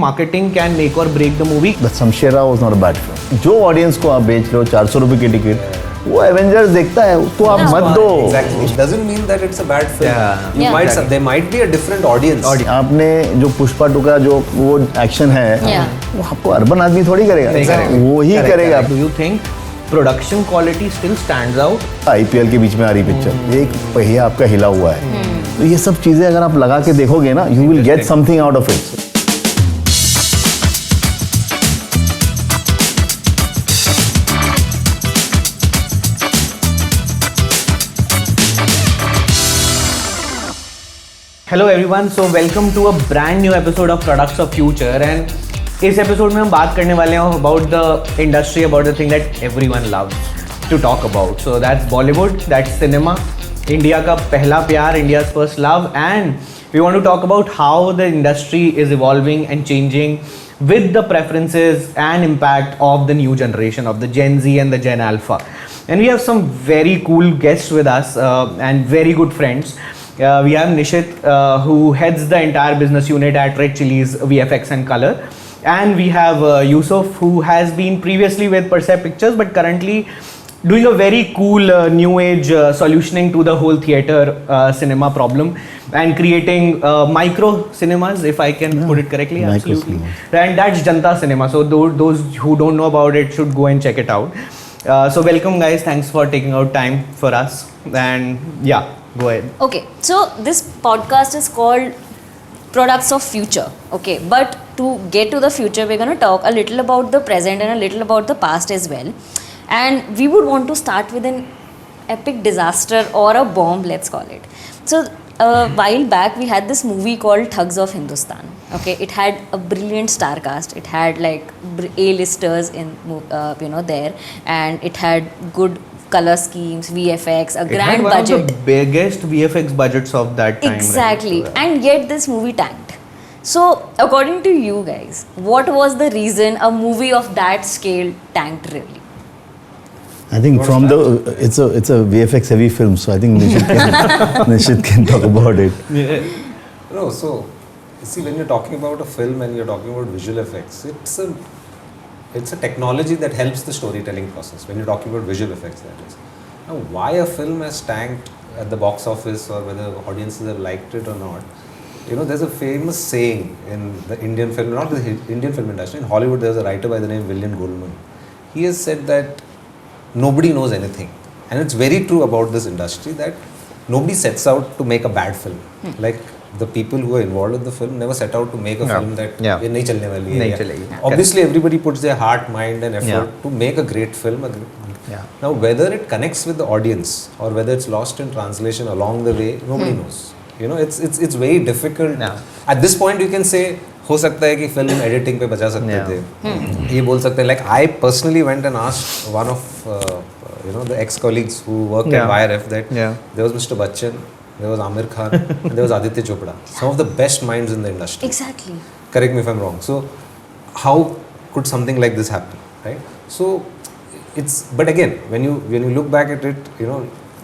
Marketing can make or break the movie. The Shamshera was not a bad film. जो audience को आप बेच रहे हो 400 रुपए की टिकट, वो एवेंजर्स देखता है, तो आप मत दो. Exactly. It doesn't mean that it's a bad film. Yeah. Exactly. There might be a different audience. आपने जो पुष्पा टू का जो वो एक्शन है, वो आपको अर्बन आदमी थोड़ी करेगा, वो ही करेगा. Do you think production quality still stands out? IPL के बीच में आ रही पिक्चर, एक पहिया आपका हिला हुआ है, तो ये सब चीजें अगर आप लगा के देखोगे ना, you will get something out of it. Hello everyone, so welcome to a brand new episode of Products of Future and इस एपिसोड में हम बात करने वाले हैं about the industry, about the thing that everyone loves to talk about. So that's Bollywood, that's cinema, India का पहला प्यार, India's first love, and we want to talk about how the industry is evolving and changing with the preferences and impact of the new generation, of the Gen Z and the Gen Alpha. And we have some very cool guests with us and very good friends. We have Nishit, who heads the entire business unit at Red Chillies VFX and Color, and we have Yusuf, who has been previously with Percept Pictures but currently doing a very cool new age solutioning to the whole theatre cinema problem and creating micro cinemas, if I can put it correctly. Absolutely. And that's Janta Cinema, so those who don't know about it should go and check it out. So welcome guys, thanks for taking out time for us, and yeah, go ahead. Okay, so this podcast is called Products of Future. Okay, but to get to the future, we're going to talk a little about the present and a little about the past as well. And we would want to start with an epic disaster or a bomb, let's call it. So a while back, we had this movie called Thugs of Hindustan. Okay, it had a brilliant star cast. It had like A-listers in there, and it had good color schemes, VFX, a grand one budget. Of the biggest VFX budgets of that time. Exactly, right? and yet this movie tanked. So, according to you guys, what was the reason a movie of that scale tanked really? I think from the it's a VFX heavy film, so I think Nishit can talk about it. No, so see, when you're talking about a film and you're talking about visual effects, it's a technology that helps the storytelling process. When you're talking about visual effects, that is. Now, why a film has tanked at the box office or whether audiences have liked it or not, there's a famous saying in the Indian film, not the Indian film industry, in Hollywood there's a writer by the name William Goldman. He has said that nobody knows anything. And it's very true about this industry that nobody sets out to make a bad film. Like the people who are involved in the film never set out to make a film that ye nahi chalne wali hai. Obviously everybody puts their heart, mind and effort to make a great film. Now whether it connects with the audience or whether it's lost in translation along the way, nobody knows. It's very difficult. At this point you can say हो सकता है कि film editing पे बचा सकते थे, ये बोल सकते हैं. Like I personally went and asked one of the ex-colleagues who worked at YRF that there was Mr. Bachchan, there was Amir Khan, and there was Aditya Chopra, some of the best minds in the industry. Exactly. Correct me if I'm wrong. So how could something like this happen, right? So but again, when you look back at it,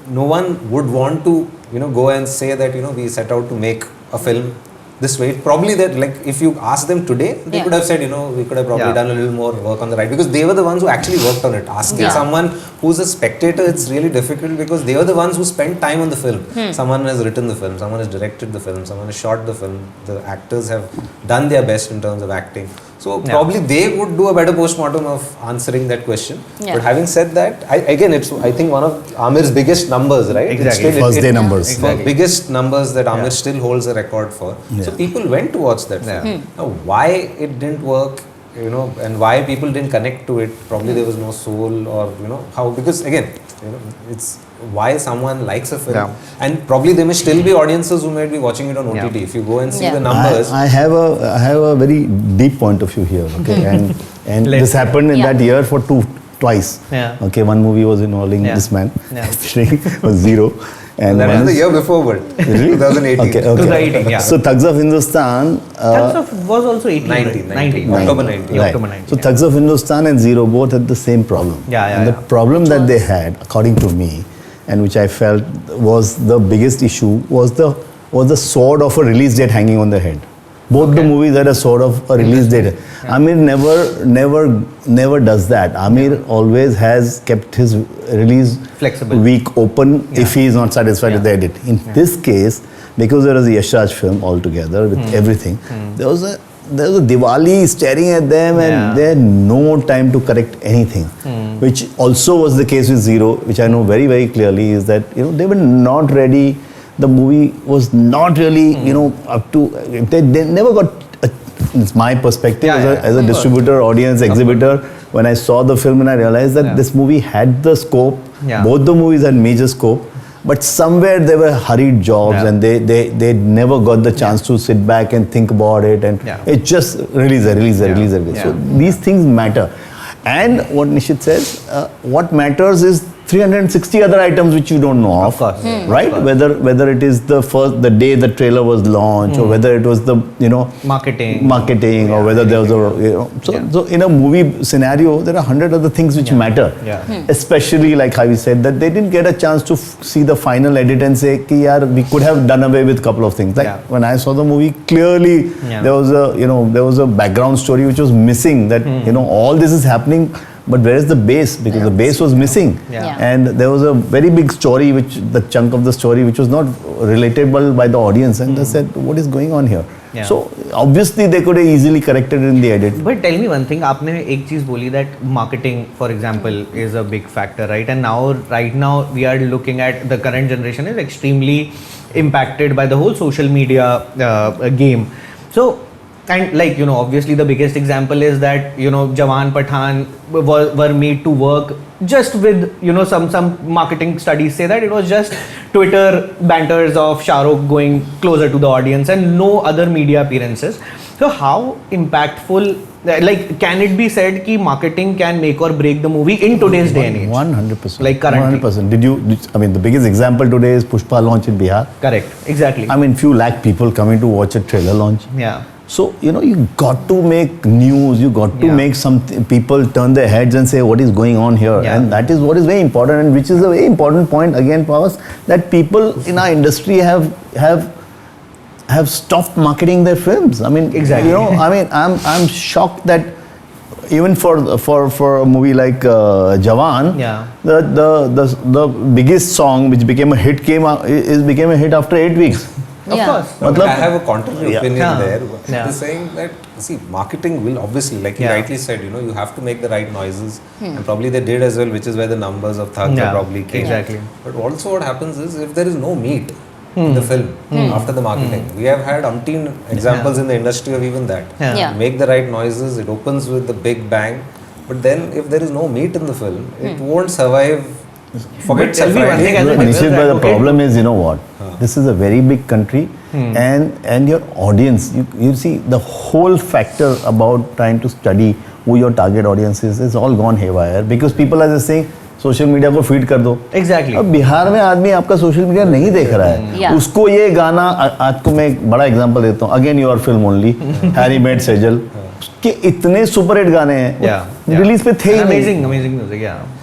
no one would want to go and say that we set out to make a film this way. Probably that, like, if you ask them today, they could have said, we could have probably done a little more work on the right, because they were the ones who actually worked on it. Asking someone who's a spectator, it's really difficult because they were the ones who spent time on the film. Someone has written the film, someone has directed the film, someone has shot the film, the actors have done their best in terms of acting. So probably they would do a better postmortem of answering that question. But having said that, I think one of Amir's biggest numbers, right? Exactly. First day numbers. Exactly. Biggest numbers that Amir still holds a record for. So people went to watch that film. Now why it didn't work, and why people didn't connect to it, probably there was no soul, or how, because again, it's why someone likes a film, and probably there may still be audiences who might be watching it on OTT. If you go and see the numbers, I have a very deep point of view here, okay, and this happened in that year for twice. Okay, one movie was involving this man, was Zero. And that was the year before, but 2018. Okay. 2018, So Thugs of Hindustan. Thugs of was also 19. 19. October 19. Right. October 19. So Thugs of Hindustan and Zero both had the same problem. And the problem that they had, according to me, and which I felt was the biggest issue, was the sword of a release date hanging on their head. Both the movies had a sort of a release date. Amir never does that. Amir always has kept his release Flexible. week open if he is not satisfied with the edit. In this case, because there was a Yash Raj film altogether with everything, there was a Diwali staring at them, and they had no time to correct anything. Which also was the case with Zero, which I know very, very clearly, is that they were not ready. The movie was not really up to. They never got. It's my perspective as a distributor, audience, exhibitor. When I saw the film and I realized that this movie had the scope. Both the movies had major scope. But somewhere they were hurried jobs, and they never got the chance to sit back and think about it, and it just release. So these things matter. And what Nishit says, what matters is 360 other items which you don't know of course. right? Whether it is the day the trailer was launched, or whether it was the marketing, or whether there was so in a movie scenario there are 100 other things which matter, especially like how we said that they didn't get a chance to see the final edit and say ki yaar, we could have done away with a couple of things. Like when I saw the movie, clearly there was a background story which was missing, that all this is happening, but where is the base? Because the base was missing. And there was a very big story, the chunk of the story which was not relatable by the audience, and they said, what is going on here? So obviously they could have easily corrected it in the edit. But tell me one thing, आपने एक चीज बोली that marketing, for example, is a big factor, right? And right now we are looking at the current generation is extremely impacted by the whole social media game. So, and like obviously the biggest example is that Jawan, Pathan were made to work just with some marketing studies say that it was just Twitter banters of Shah Rukh going closer to the audience and no other media appearances. So how impactful, like, can it be said that marketing can make or break the movie in today's day and age? 100%. Like currently. 100%. The biggest example today is Pushpa launch in Bihar. Correct. Exactly. Few lakh people coming to watch a trailer launch. Yeah. So, you got to make news, you got to make people turn their heads and say what is going on here. And that is what is very important, and which is a very important point again for us, that people in our industry have stopped marketing their films. Exactly. I'm shocked that even for a movie like Jawan, the biggest song which became a hit became a hit after 8 weeks. Of course. I have a contrary opinion there. They're saying that, marketing will obviously, like you rightly said, you have to make the right noises. And probably they did as well, which is where the numbers of Thug probably came. Exactly. But also what happens is, if there is no meat in the film after the marketing, we have had umpteen examples in the industry of even that. Make the right noises, it opens with the big bang. But then if there is no meat in the film, it won't survive. Forget the problem is, what? This is a very big country, and your audience, you see the whole factor about trying to study who your target audience is all gone haywire, because people are just saying social media को feed कर दो. Exactly. अब बिहार में आदमी आपका social media नहीं देख रहा है, उसको ये गाना, आज को मैं एक बड़ा एग्जांपल देता हूँ, again your film only, Harry met Sejal के इतने सुपर हिट गाने हैं, रिलीज पे थे ही नहीं. Amazing music.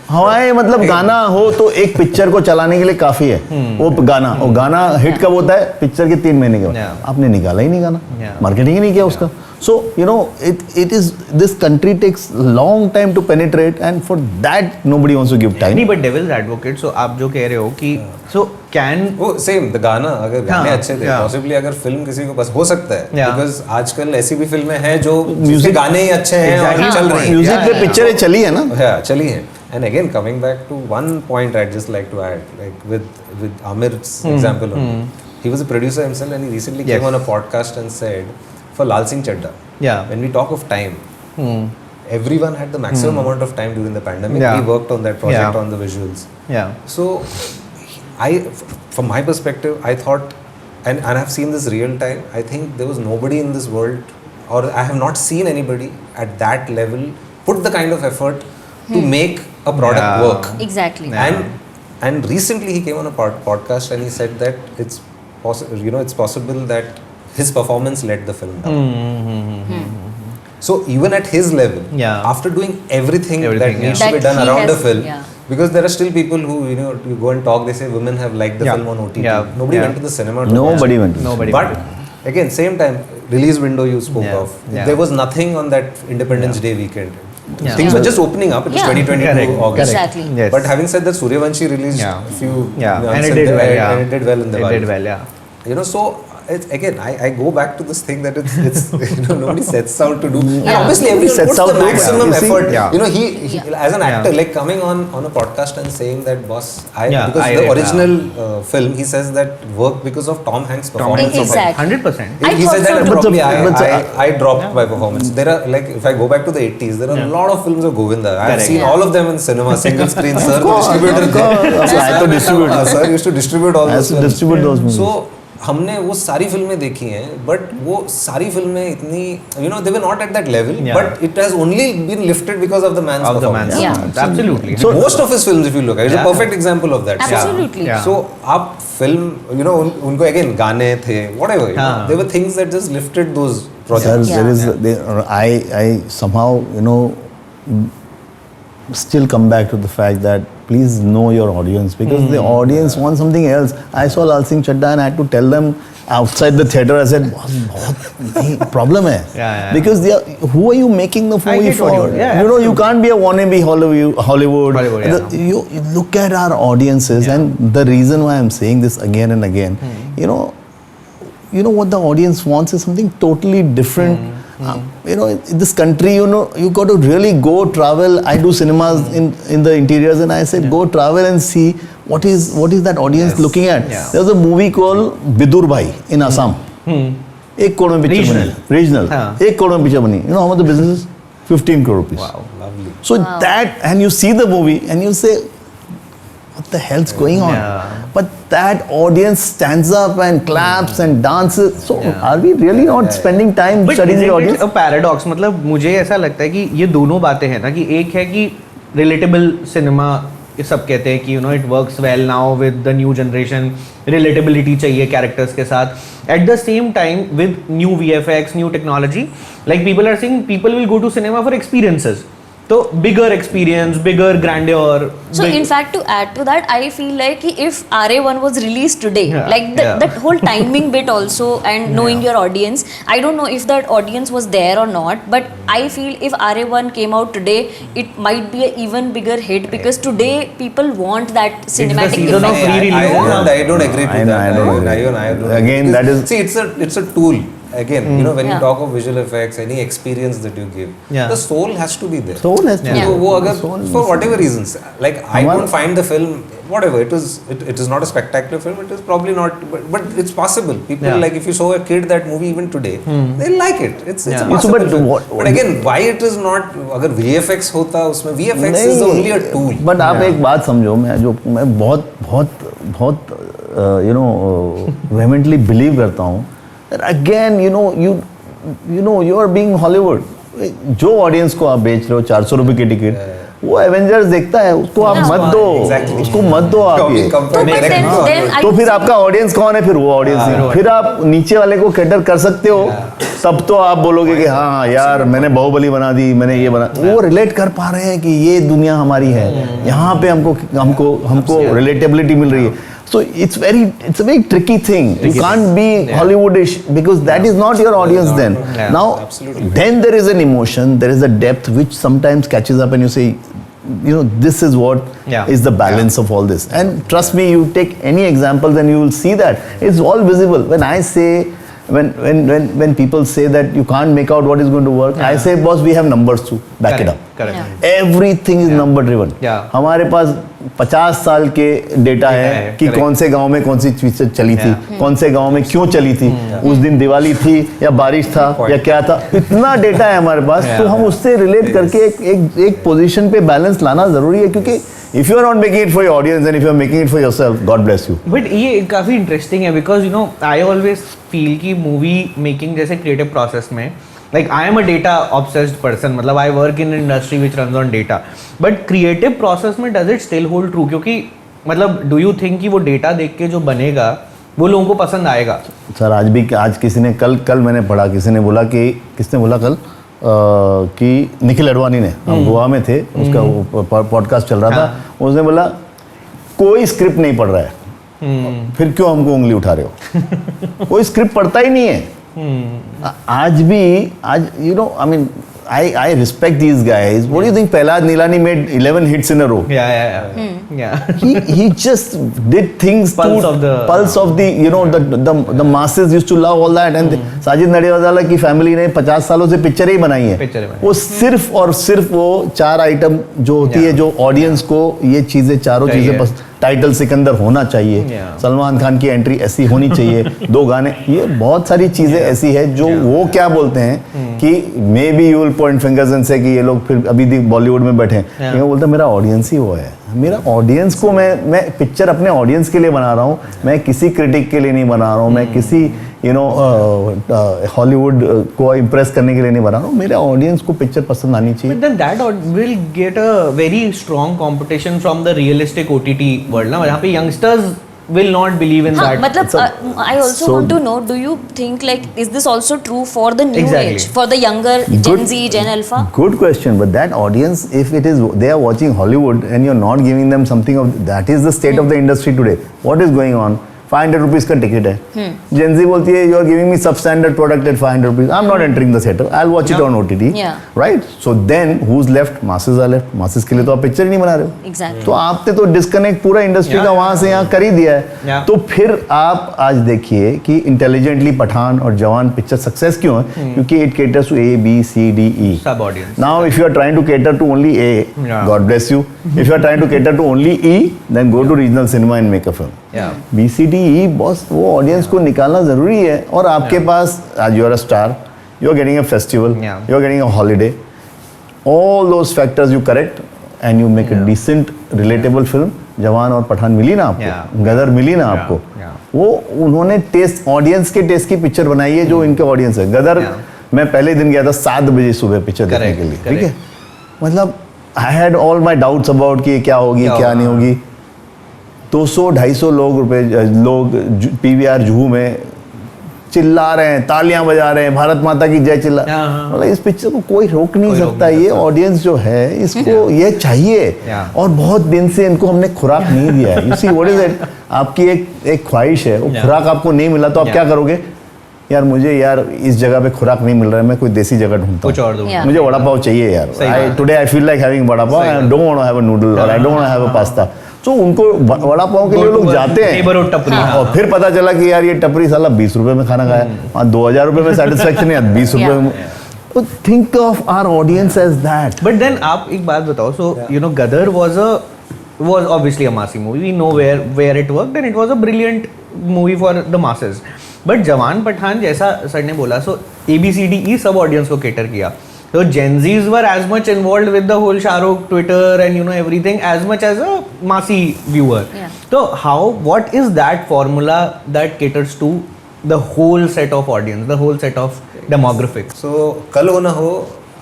हवाएं गाना हो तो एक पिक्चर को चलाने के लिए काफी है. वो गाना हिट कब होता है? पिक्चर के 3 महीने के बाद. आपने निकाला ही नहीं गाना, मार्केटिंग ही नहीं किया उसका. So, it is, this country takes long time to penetrate, and for that nobody wants to give time. नहीं, but devil's advocate, so आप जो कह रहे हो कि so can same the गाना, अगर गाने अच्छे थे, possibly अगर फिल्म किसी को बस हो सकता है, because आजकल ऐसी भी फिल्में हैं जो म्यूजिक गाने ही अच्छे हैं और चल रही हैं. म्यूजिक पे पिक्चरें चली है ना? चली हैं. And again, coming back to one point I'd just like to add, like with Amir's example, he was a producer himself, and he recently came on a podcast and said, for Lal Singh Chadda, when we talk of time, everyone had the maximum amount of time during the pandemic. He worked on that project, on the visuals. So, from my perspective, I thought, and I've seen this real time, I think there was nobody in this world, or I have not seen anybody at that level put the kind of effort to make a product work. Exactly. And recently he came on a podcast and he said that it's possible that his performance let the film down. So even at his level, after doing everything that needs to be done around the film, because there are still people who, you go and talk, they say women have liked the film on OTT. Nobody went to the cinema to watch it. Nobody went to But again, same time, release window you spoke Yeah. of, Yeah. there was nothing on that Independence Day weekend. Yeah. Things were just opening up. It was Yeah. 2022 Correct. August. Exactly. Yes. But having said that, Suryavanshi released Yeah. a few Yeah, months and it did well. Yeah, and it did well in the It did well. Yeah. You know, so it's, again, I go back to this thing that it's you know, nobody sets out to do. And Yeah. obviously everyone Sets puts out the to, maximum you see, effort. yeah. You know, he as an actor, Yeah. like coming on a podcast and saying that, boss, Yeah, because I the read, original film, he says that worked because of Tom Hanks' performance. of it. Exactly. 100%. I He thought said that so and too. probably But I dropped my performance. There are, like, if I go back to the 80s, there are a lot of films of Govinda. I have Correct. seen Yeah. all of them in cinema, single screen. Sir, the course, distributor of course. I had to distribute. Sir used to distribute all I those used to films. distribute those movies. So हमने वो सारी फिल्में देखी हैं, but वो सारी फिल्में इतनी, you know, they were not at that level, Yeah. but it has only been lifted because of the man's Of the man. performance. Yeah. Absolutely. So most of his films, if you look at it, is a Yeah. perfect example of that. Absolutely. Yeah. So आप film, you know, उनको again गाने थे, whatever, you know, हाँ. there were things that just lifted those Sir, projects. Yeah. there is, I somehow, you know, still come back to the fact that please know your audience, because the audience wants something else. I saw Lal Singh Chaddha and I had to tell them outside the theater, I said, बहुत problem है. Yeah. Because they are, who are you making the I movie get for? what you- yeah, you know, you can't be a wannabe Hollywood. Hollywood, yeah. You look at our audiences, and the reason why I'm saying this again and again, you know what the audience wants is something totally different. You know, in this country, you know, you got to really go travel. I do cinemas in the interiors, and I said, go travel and see what is that audience looking at. Yeah. There's a movie called Bidur Bhai in Assam. एक करोड़ में picture Regional. बनी, regional, हाँ. एक करोड़ में picture बनी. You know how much the business is? 15 crore rupees. Wow. Lovely. So that, and you see the movie and you say, what the hell's going on? Yeah. But that audience stands up and claps and dances. So Yeah. are we really not spending time But studying the isn't audience? it a paradox? मतलब मुझे ऐसा लगता है कि ये दोनों बातें हैं ना, कि एक है कि relatable cinema, ये सब कहते हैं कि it works well now with the new generation, relatability चाहिए characters के साथ. At the same time, with new VFX, new technology, like people are saying, people will go to cinema for experiences. So bigger experience, bigger grandeur. So in fact, to add to that, I feel like if RA1 was released today, Yeah. like that whole timing bit also, and knowing your audience, I don't know if that audience was there or not, but I feel if RA1 came out today, it might be an even bigger hit, because today people want that cinematic season of effect. re-release. I don't agree to I know, that. I don't agree. I don't Again, agree. that is- See, it's a tool. Again, you know, when you Yeah. talk of visual effects, any experience that you give, Yeah. the soul has to be there. Soul has to Yeah. be. So, वो अगर Soul for is- whatever reasons, like I हमारा- don't find the film, whatever it is not a spectacular film. It is probably not, but it's possible. People Yeah. like, if you show a kid that movie even today, they'll like it. It's a Yeah. possible but film. what- But again, why it is not? अगर VFX होता उसमें, VFX is only a tool. But आप एक बात समझो, मैं बहुत you know वेहेमेंटली believe करता हूँ that again you know you are being Hollywood. जो ऑडियंस को आप बेच रहे हो 400 रुपए की टिकट, वो एवेंजर्स देखता है, उसको आप मत दो, Exactly. उसको मत दो आप ये. तो but then I तो फिर आपका ऑडियंस कौन है? फिर वो ऑडियंस है. फिर आप नीचे वाले को कैटर कर सकते हो, तब तो आप बोलोगे कि हाँ यार मैंने बाहुबली बना दी, मैंने ये बना. वो रिलेट कर पा रहे हैं कि ये दुनिया हमारी है, यहाँ पे हमको रिलेटेबिलिटी मिल रही है. So it's a very tricky thing. You can't be Hollywoodish, because that is not your audience then. Yeah. Now, Absolutely. then there is an emotion, there is a depth which sometimes catches up, and you say, this is what Yeah. is the balance of all this. And trust me, you take any examples and you will see that it's all visible. When I say, when people say that you can't make out what is going to work, I say, boss, we have numbers to back it up. Correct. Yeah. Everything is number driven. Yeah. हमारे पास 50 साल के data है कि correct. कौन से गांव में कौन सी चीज चली थी, कौन से गांव में क्यों चली थी, उस दिन दिवाली थी या बारिश था या क्या था. इतना डेटा है हमारे पास, तो हम उससे रिलेट करके एक पोजीशन पे बैलेंस लाना जरूरी है, क्योंकि if you are not making it for your audience and if you are making it for yourself, God bless you. But ये काफ़ी इंटरेस्टिंग है, बिकॉज आई ऑलवेज फील कि मूवी मेकिंग जैसे क्रिएटिव प्रोसेस में, like I am a data obsessed person, मतलब I work in industry which runs on data, but creative process में does it still hold true? क्योंकि मतलब do you think कि वो data देख के जो बनेगा वो लोगों को पसंद आएगा? सर आज किसी ने कल मैंने पढ़ा, किसने बोला कल कि निखिल अडवाणी ने, हम गोवा में थे, उसका पॉडकास्ट चल रहा था, उसने बोला कोई स्क्रिप्ट नहीं पढ़ रहा है, फिर क्यों हमको उंगली उठा रहे हो? कोई स्क्रिप्ट पढ़ता ही नहीं है, आज you know, I mean, I respect these guys. What do you think Prahlad Nilani made 11 hits in a row? Yeah. He just did things Pulse to of the- pulse of the, you know, the masses used to love all that. And Sajid Nadiadwala की family ने 50 सालों से picture ही बनाई है. पिक्चरें बनाई. वो सिर्फ और सिर्फ वो 4 आइटम जो होती है, जो ऑडियंस को ये चीजें, चारों चाहिए. चीजें बस, टाइटल सिकंदर होना चाहिए, Yeah. सलमान खान की एंट्री ऐसी होनी चाहिए, 2 गाने, ये बहुत सारी चीजें ऐसी है जो वो क्या बोलते हैं कि may be you will point fingers and से कि ये लोग फिर अभी बॉलीवुड में बैठे हैं. लेकिन बोलते हैं मेरा ऑडियंस ही वो है. मेरा ऑडियंस को मैं पिक्चर अपने ऑडियंस के लिए बना रहा हूँ, मैं किसी क्रिटिक के लिए नहीं बना रहा हूँ, मैं किसी यू नो हॉलीवुड को इम्प्रेस करने के लिए नहीं बना रहा हूँ. मेरे ऑडियंस को पिक्चर पसंद आनी चाहिए. But then that will get a very strong competition from the realistic OTT world ना, जहाँ पे youngsters will not believe in हाँ, that. मतलब I also so- want to know, do you think like is this also true for the new Exactly. age, for the younger Gen Good- Z, Gen Alpha? Good question, but that audience, if it is they are watching Hollywood and you're not giving them something of that is the state of the industry today. What is going on? 500 rupees का ticket है. Gen Z बोलती है you are giving me substandard product at 500 rupees. I'm not entering the theater. I'll watch it on OTT. Yeah. Right? So then who's left? Masses are left. Masses के लिए तो आप picture ही नहीं बना रहे हो. Exactly. तो आपने तो डिस्कनेक्ट पूरा इंडस्ट्री का वहां से यहाँ कर ही दिया है. Yeah. तो फिर आप आज देखिए कि इंटेलिजेंटली पठान और जवान पिक्चर सक्सेस क्यों है? क्योंकि it caters to A, B, C, D, E. Sub audience. Now, if you are trying to cater to only A, Yeah. God bless you. If you are trying to cater to only E, then go to regional cinema and make a film. Yeah. B, C, D, E, boss वो audience को निकालना जरूरी है. और आपके पास आज you are a star, you are getting a festival, Yeah. You are getting a holiday. All those factors you correct and you make a decent, relatable film. जवान और पठान मिली ना आपको, Yeah. गदर मिली ना आपको. Yeah. वो उन्होंने टेस्ट, ऑडियंस के test की पिक्चर बनाई है जो इनके ऑडियंस है. गदर Yeah. मैं पहले दिन गया था 7 बजे सुबह पिक्चर देखने Correct, के लिए. correct. ठीक है, मतलब I had all my doubts about कि क्या होगी क्या नहीं होगी. 200-250 लोग PVR जुहू में चिल्ला रहे हैं, तालियां बजा रहे हैं, भारत माता की जय चिल्ला. हाँ. मतलब इस पिक्चर को कोई रोक नहीं कोई रोक सकता. नहीं ये सकता. ऑडियंस जो है इसको ये चाहिए. Yeah. और बहुत दिन से इनको हमने खुराक नहीं दिया है. You see what is it, आपकी एक ख्वाहिश है, वो Yeah. खुराक आपको नहीं मिला तो आप Yeah. क्या करोगे? यार मुझे यार इस जगह पे खुराक नहीं मिल रहा है, मैं कोई देसी जगह ढूंढता कुछ हूँ. और दो. Yeah. मुझे वड़ा पाव चाहिए यार. सही बात. Today I feel like having vada pav. सही आई बात. Don't want to have a noodle और I don't want to have a pasta. तो उनको वड़ा पाव के लिए Go to लोग a जाते हैं. neighborhood टपरी. हाँ. और फिर पता चला कि यार ये टपरी साला 20 रुपए में खाना खाया, वहाँ 2000 रुपए में सेटिस्फेक्शन है, 20 रुपए में. तो think of our audience as that. But then आप एक बात बताओ, so you know Gadar was obviously a massy movie. We know where it worked and it was a brilliant movie for the masses. But जवान पठान जैसा sir ने बोला, so ABCDE सब audience को cater किया. So Gen Zs were as much involved with the whole Shahrukh Twitter and you know everything as much as a massy viewer. Yeah. So what is that formula that caters to the whole set of audience, the whole set of demographics? So Kal Ho Na Ho,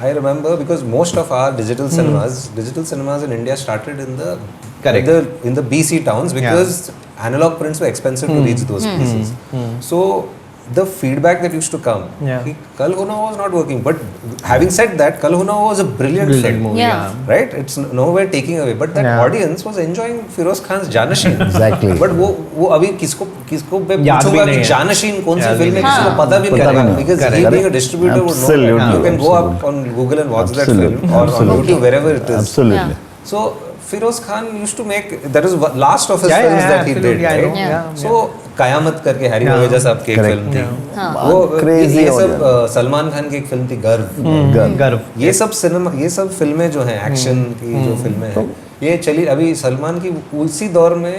I remember because most of our digital cinemas in India started in the Correct. in the BC towns because analog prints were expensive to reach those places. So the feedback that used to come, Yeah. कि Kal Ho Na Ho was not working. But having said that, Kal Ho Na Ho was a brilliant film. movie. Yeah. Right? It's nowhere taking away. But that Yeah. audience was enjoying Feroz Khan's Janasheen. Exactly. But वो अभी किसको मैं याद भी पूछूंगा नहीं कि है. जानशीन कौन सी याद फिल्म भी है, नहीं किसी को पता भी नहीं पता भी रहेगा नहीं. because he Correct. being a distributor would know. Absolutely. You can go up Absolutely. on Google and watch that Absolutely. film or on Absolutely. YouTube wherever it is. Absolutely. Yeah. So Feroz Khan used to make, that is last of his Yeah, films yeah, that he did, absolutely, I right? know. Yeah. So कयामत करके Harry Yeah. ववेजा साहब की एक Correct. Film थी. हाँ. वो Crazy ये हो सब गया. सलमान खान की एक फिल्म थी गर्व. गर्व. ये सब सिनेमा, ये सब फिल्में जो हैं एक्शन की जो फिल्में हैं, ये चली अभी सलमान की उसी दौर में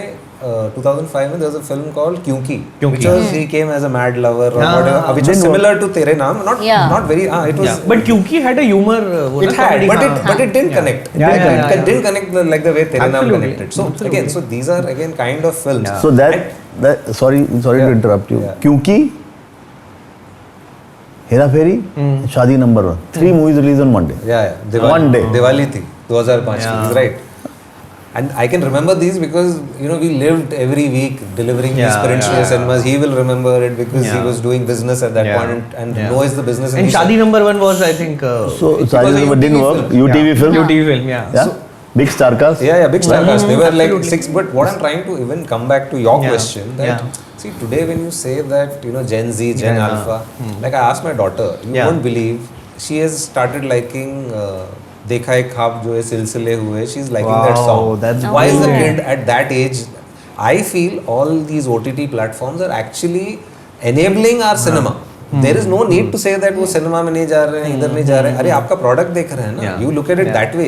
2005 में there was a film called क्योंकि which was he came as a mad lover or हाँ, whatever, which was similar to तेरे नाम, Yeah. not very it was Yeah. But क्योंकि had a humor. वो it ना had comedy, but it didn't connect. It didn't connect like the way तेरे नाम Absolutely. connected. So again, so these are again kind of films. Yeah. So that sorry to Yeah. interrupt you. Yeah. क्योंकि हेरा फेरी, शादी number 1, 3 movies released on one day. Yeah. One day. Diwali थी 2005 Yeah. की, right? And I can remember these because we lived every week delivering these prints to the cinemas. He will remember it because he was doing business at that point and knows the business. And Shadi number 1 was I think. So was Shadi a number didn't UTV work. film. UTV film. UTV film, yeah. Yeah. Big star cast. Yeah, big star cast. They were like 6. But what I'm trying to even come back to your question, that see today when you say that Gen Z, Gen Alpha, like I asked my daughter, you won't believe, she has started liking Dekha Hai Khwaab jo hai silsile hue. She's liking that song. That's Why is the kid at that age? I feel all these OTT platforms are actually enabling our cinema. There is no need to say that वो cinema में नहीं जा रहे हैं, इधर नहीं जा रहे हैं. अरे आपका प्रोडक्ट देख रहे हैं ना. You look at it that way.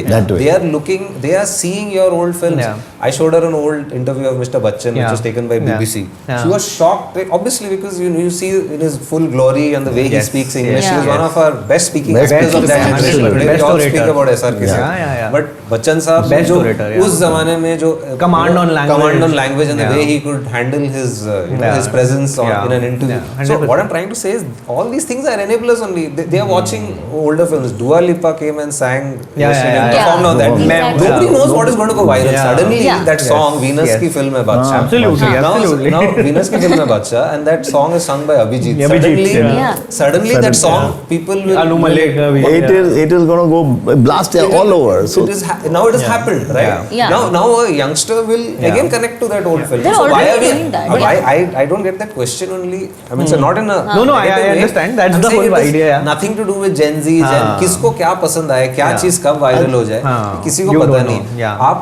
They are seeing your old films. I showed her an old interview of Mr. Bachchan, which was taken by BBC. She was shocked, obviously, because you see in his full glory and the way he speaks English. He was one of our best speaking actors of that generation. Today we all speak about SRK sir. But Bachchan साहब जो उस जमाने में जो command on language and the way he could handle his his presence in an interview. So what I'm trying to say is, all these things are enablers only. They are watching older films. Dua Lipa came and sang, performed on that. Nobody knows what is going to go viral. Suddenly that song, Venus ki film hai Badshah. Absolutely. Now Venus ki film hai Badshah, and that song is sung by Abhijit. Suddenly that song, people will. Anu Malik. It is going to go blast all over. So now it has happened, right? Now a youngster will again connect to that old film. They're So why are already we? doing that. I don't get that question only. I mean, it's not in a. No, I understand. That's the whole idea. Nothing to do with Gen Z. किसको क्या पसंद आए, क्या चीज कब viral हो जाए, किसी को पता नहीं. आप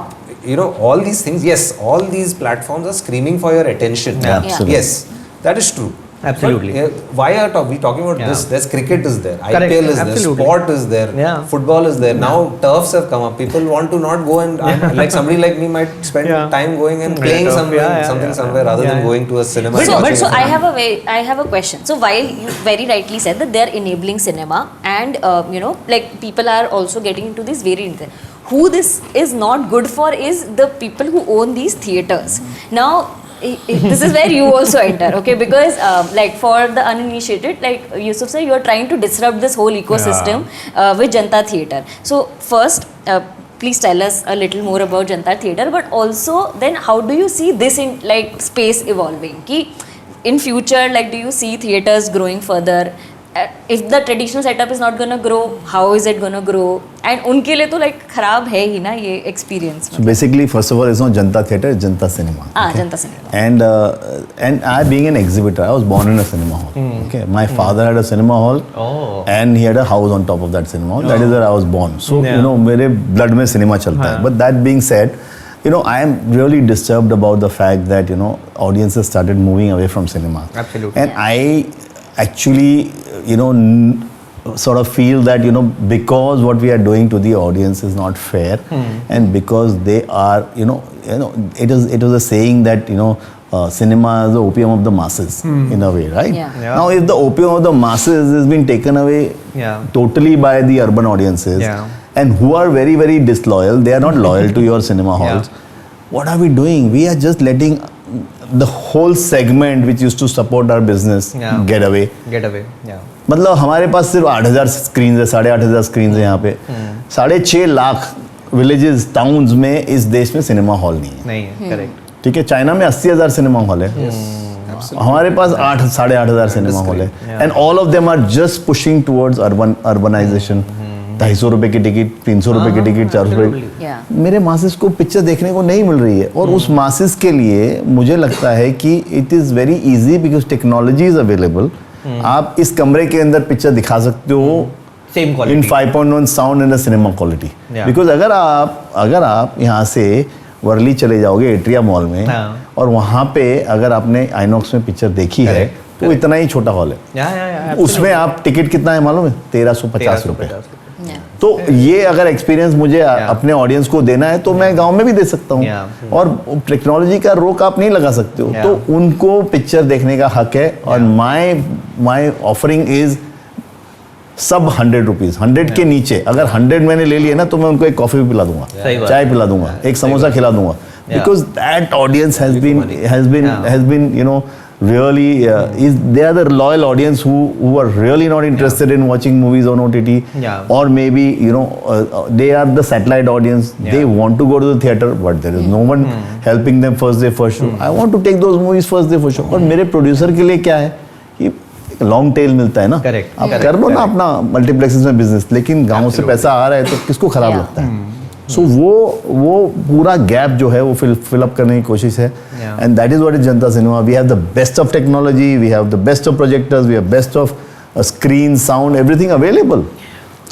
all these things. Yes, all these platforms are screaming for your attention. Absolutely. Yes, that is true. Absolutely. But, why are we talking about this? There's cricket is there, Correct. IPL is Absolutely. there, sport is there, football is there. Now turfs have come up. People want to not go and like somebody like me might spend time going and playing somewhere rather than going to a cinema. So I have a question. So while you very rightly said that they are enabling cinema, and like people are also getting into this variant. Who this is not good for is the people who own these theaters. Now this is where you also enter, okay? Because like for the uninitiated, like Yusuf said, you are trying to disrupt this whole ecosystem with Janta Theatre. So first, please tell us a little more about Janta Theatre, but also then how do you see this in like space evolving? Ki in future, like do you see theatres growing further? If the traditional setup is not gonna grow, how is it gonna grow? And उनके लिए तो like खराब है ही ना ये experience. So basically, first of all, it's not Janta Theatre, it's Janta Cinema. Janta Cinema. And I, being an exhibitor, I was born in a cinema hall. Okay, my father had a cinema hall, and he had a house on top of that cinema hall. That is where I was born. So मेरे blood में cinema चलता है. But that being said, I am really disturbed about the fact that audiences started moving away from cinema. Absolutely. And I actually sort of feel that because what we are doing to the audience is not fair, and because they are it is a saying that cinema is the opium of the masses in a way, right? Now if the opium of the masses is being taken away totally by the urban audiences, and who are very, very disloyal, they are not loyal to your cinema halls, what are we doing? We are just letting the whole segment which used to support our business get away. मतलब हमारे पास सिर्फ 8,000 screen है, 8,500 screen है यहाँ पे. 6.5 lakh villages towns में इस देश में सिनेमा हॉल नहीं है. करेक्ट. ठीक है, चाइना में 80,000 सिनेमा हॉल है. हमारे पास 8,500 सिनेमा हॉल है. And all of them are just pushing towards urbanisation. 250 रुपए की टिकट, 300 रुपए की टिकट, 400 रुपए. मेरे मासेस को पिक्चर देखने को नहीं मिल रही है. और उस मासेस के लिए मुझे लगता है कि it is very easy because technology is available. आप इस कमरे के अंदर पिक्चर दिखा सकते हो same quality in 5.1 sound and cinema quality. Because अगर आप यहाँ से वर्ली चले जाओगे एट्रिया मॉल में, और वहाँ पे अगर आपने आइनॉक्स में पिक्चर देखी है तो इतना ही छोटा हॉल है. उसमें आप टिकट कितना है मालूम है? 1350 रुपए. तो ये अगर एक्सपीरियंस मुझे अपने ऑडियंस को देना है तो मैं गांव में भी दे सकता हूँ. और टेक्नोलॉजी का रोक आप नहीं लगा सकते हो. तो उनको पिक्चर देखने का हक है. और माई ऑफरिंग इज सब 100 रुपीज. 100 के नीचे अगर 100 मैंने ले लिया ना तो मैं उनको एक कॉफी भी पिला दूंगा, चाय पिला दूंगा, एक समोसा खिला दूंगा. Because that audience has been really they are the loyal audience who are really not interested in watching movies on OTT, or maybe they are the satellite audience. They want to go to the theater but there is no one helping them first day first show. I want to take those movies first day first show. और मेरे producer के लिए क्या है कि long tail मिलता है ना. आप कर लो ना अपना मल्टीप्लेक्सेस में बिजनेस, लेकिन गाँव से पैसा आ रहा है तो किसको खराब लगता है? सो वो पूरा गैप जो है वो फिल अप करने की कोशिश है. Yeah. And that is what is Janata cinema. We have the best of technology, we have the best of projectors, we have best of screen, sound, everything available.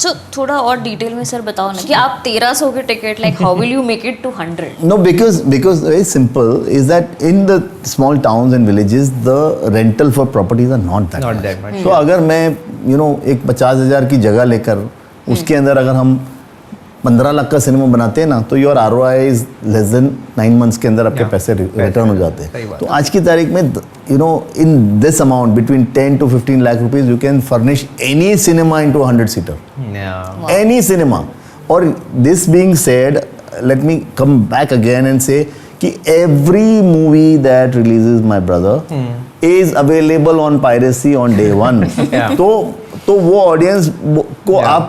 So थोड़ा और detail में sir बताओ ना कि आप 1300 के ticket like how will you make it to 100? No, because very simple is that in the small towns and villages, the rental for properties are not that Not much. that much. So अगर मैं एक 50,000 की जगह लेकर उसके अंदर अगर हम 15 लाख का सिनेमा बनाते हैं ना, तो your ROI is less than 9 months के अंदर आपके पैसे रिटर्न हो जाते सही हैं. बात तो आज की तारीख में in this amount between 10 to 15 lakh rupees you can furnish any cinema into 100 seater. Yeah. Any cinema. Or this being said, let me come back again and say कि every movie that releases my brother is available on piracy on day one. Yeah. तो वो audience को Yeah.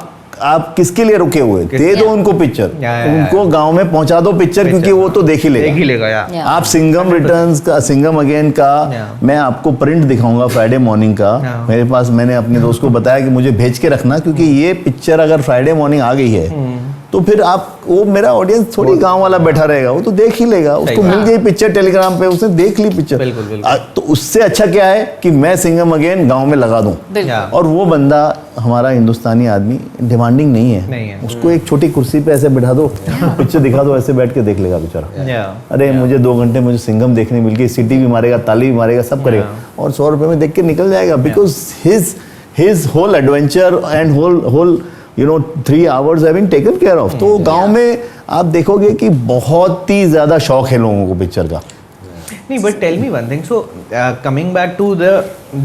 आप किसके लिए रुके हुए? दे दो उनको पिक्चर, Yeah. उनको गांव में पहुंचा दो पिक्चर, क्योंकि वो तो देख ही लेगा. यार. Yeah. आप सिंघम रिटर्न्स का, सिंघम अगेन का Yeah. मैं आपको प्रिंट दिखाऊंगा फ्राइडे मॉर्निंग का. Yeah. मेरे पास, मैंने अपने दोस्त को बताया कि मुझे भेज के रखना, क्योंकि ये पिक्चर अगर फ्राइडे मॉर्निंग आ गई है तो फिर आप, वो मेरा ऑडियंस थोड़ी गांव वाला बैठा रहेगा, वो तो देख ही लेगा. उसको मिल गई पिक्चर टेलीग्राम पे, उसने देख ली पिक्चर. बिल्कुल. तो उससे अच्छा क्या है कि मैं सिंघम अगेन गांव में लगा दूं. Yeah. और वो बंदा, हमारा हिंदुस्तानी आदमी डिमांडिंग नहीं है. उसको एक छोटी कुर्सी पे ऐसे बैठा दो, पिक्चर दिखा दो, ऐसे बैठ के देख लेगा बेचारा. Yeah. अरे मुझे 2 घंटे मुझे सिंघम देखने मिल गई, सीटी भी मारेगा, ताली भी मारेगा, सब करेगा, और 100 रुपए में देख के निकल जाएगा. Because his whole adventure and whole 3 hours have been taken care of. तो गांव में आप देखोगे कि बहुत ही ज्यादा शौक है लोगों को पिक्चर का. Nee, but tell me one thing. So, coming back to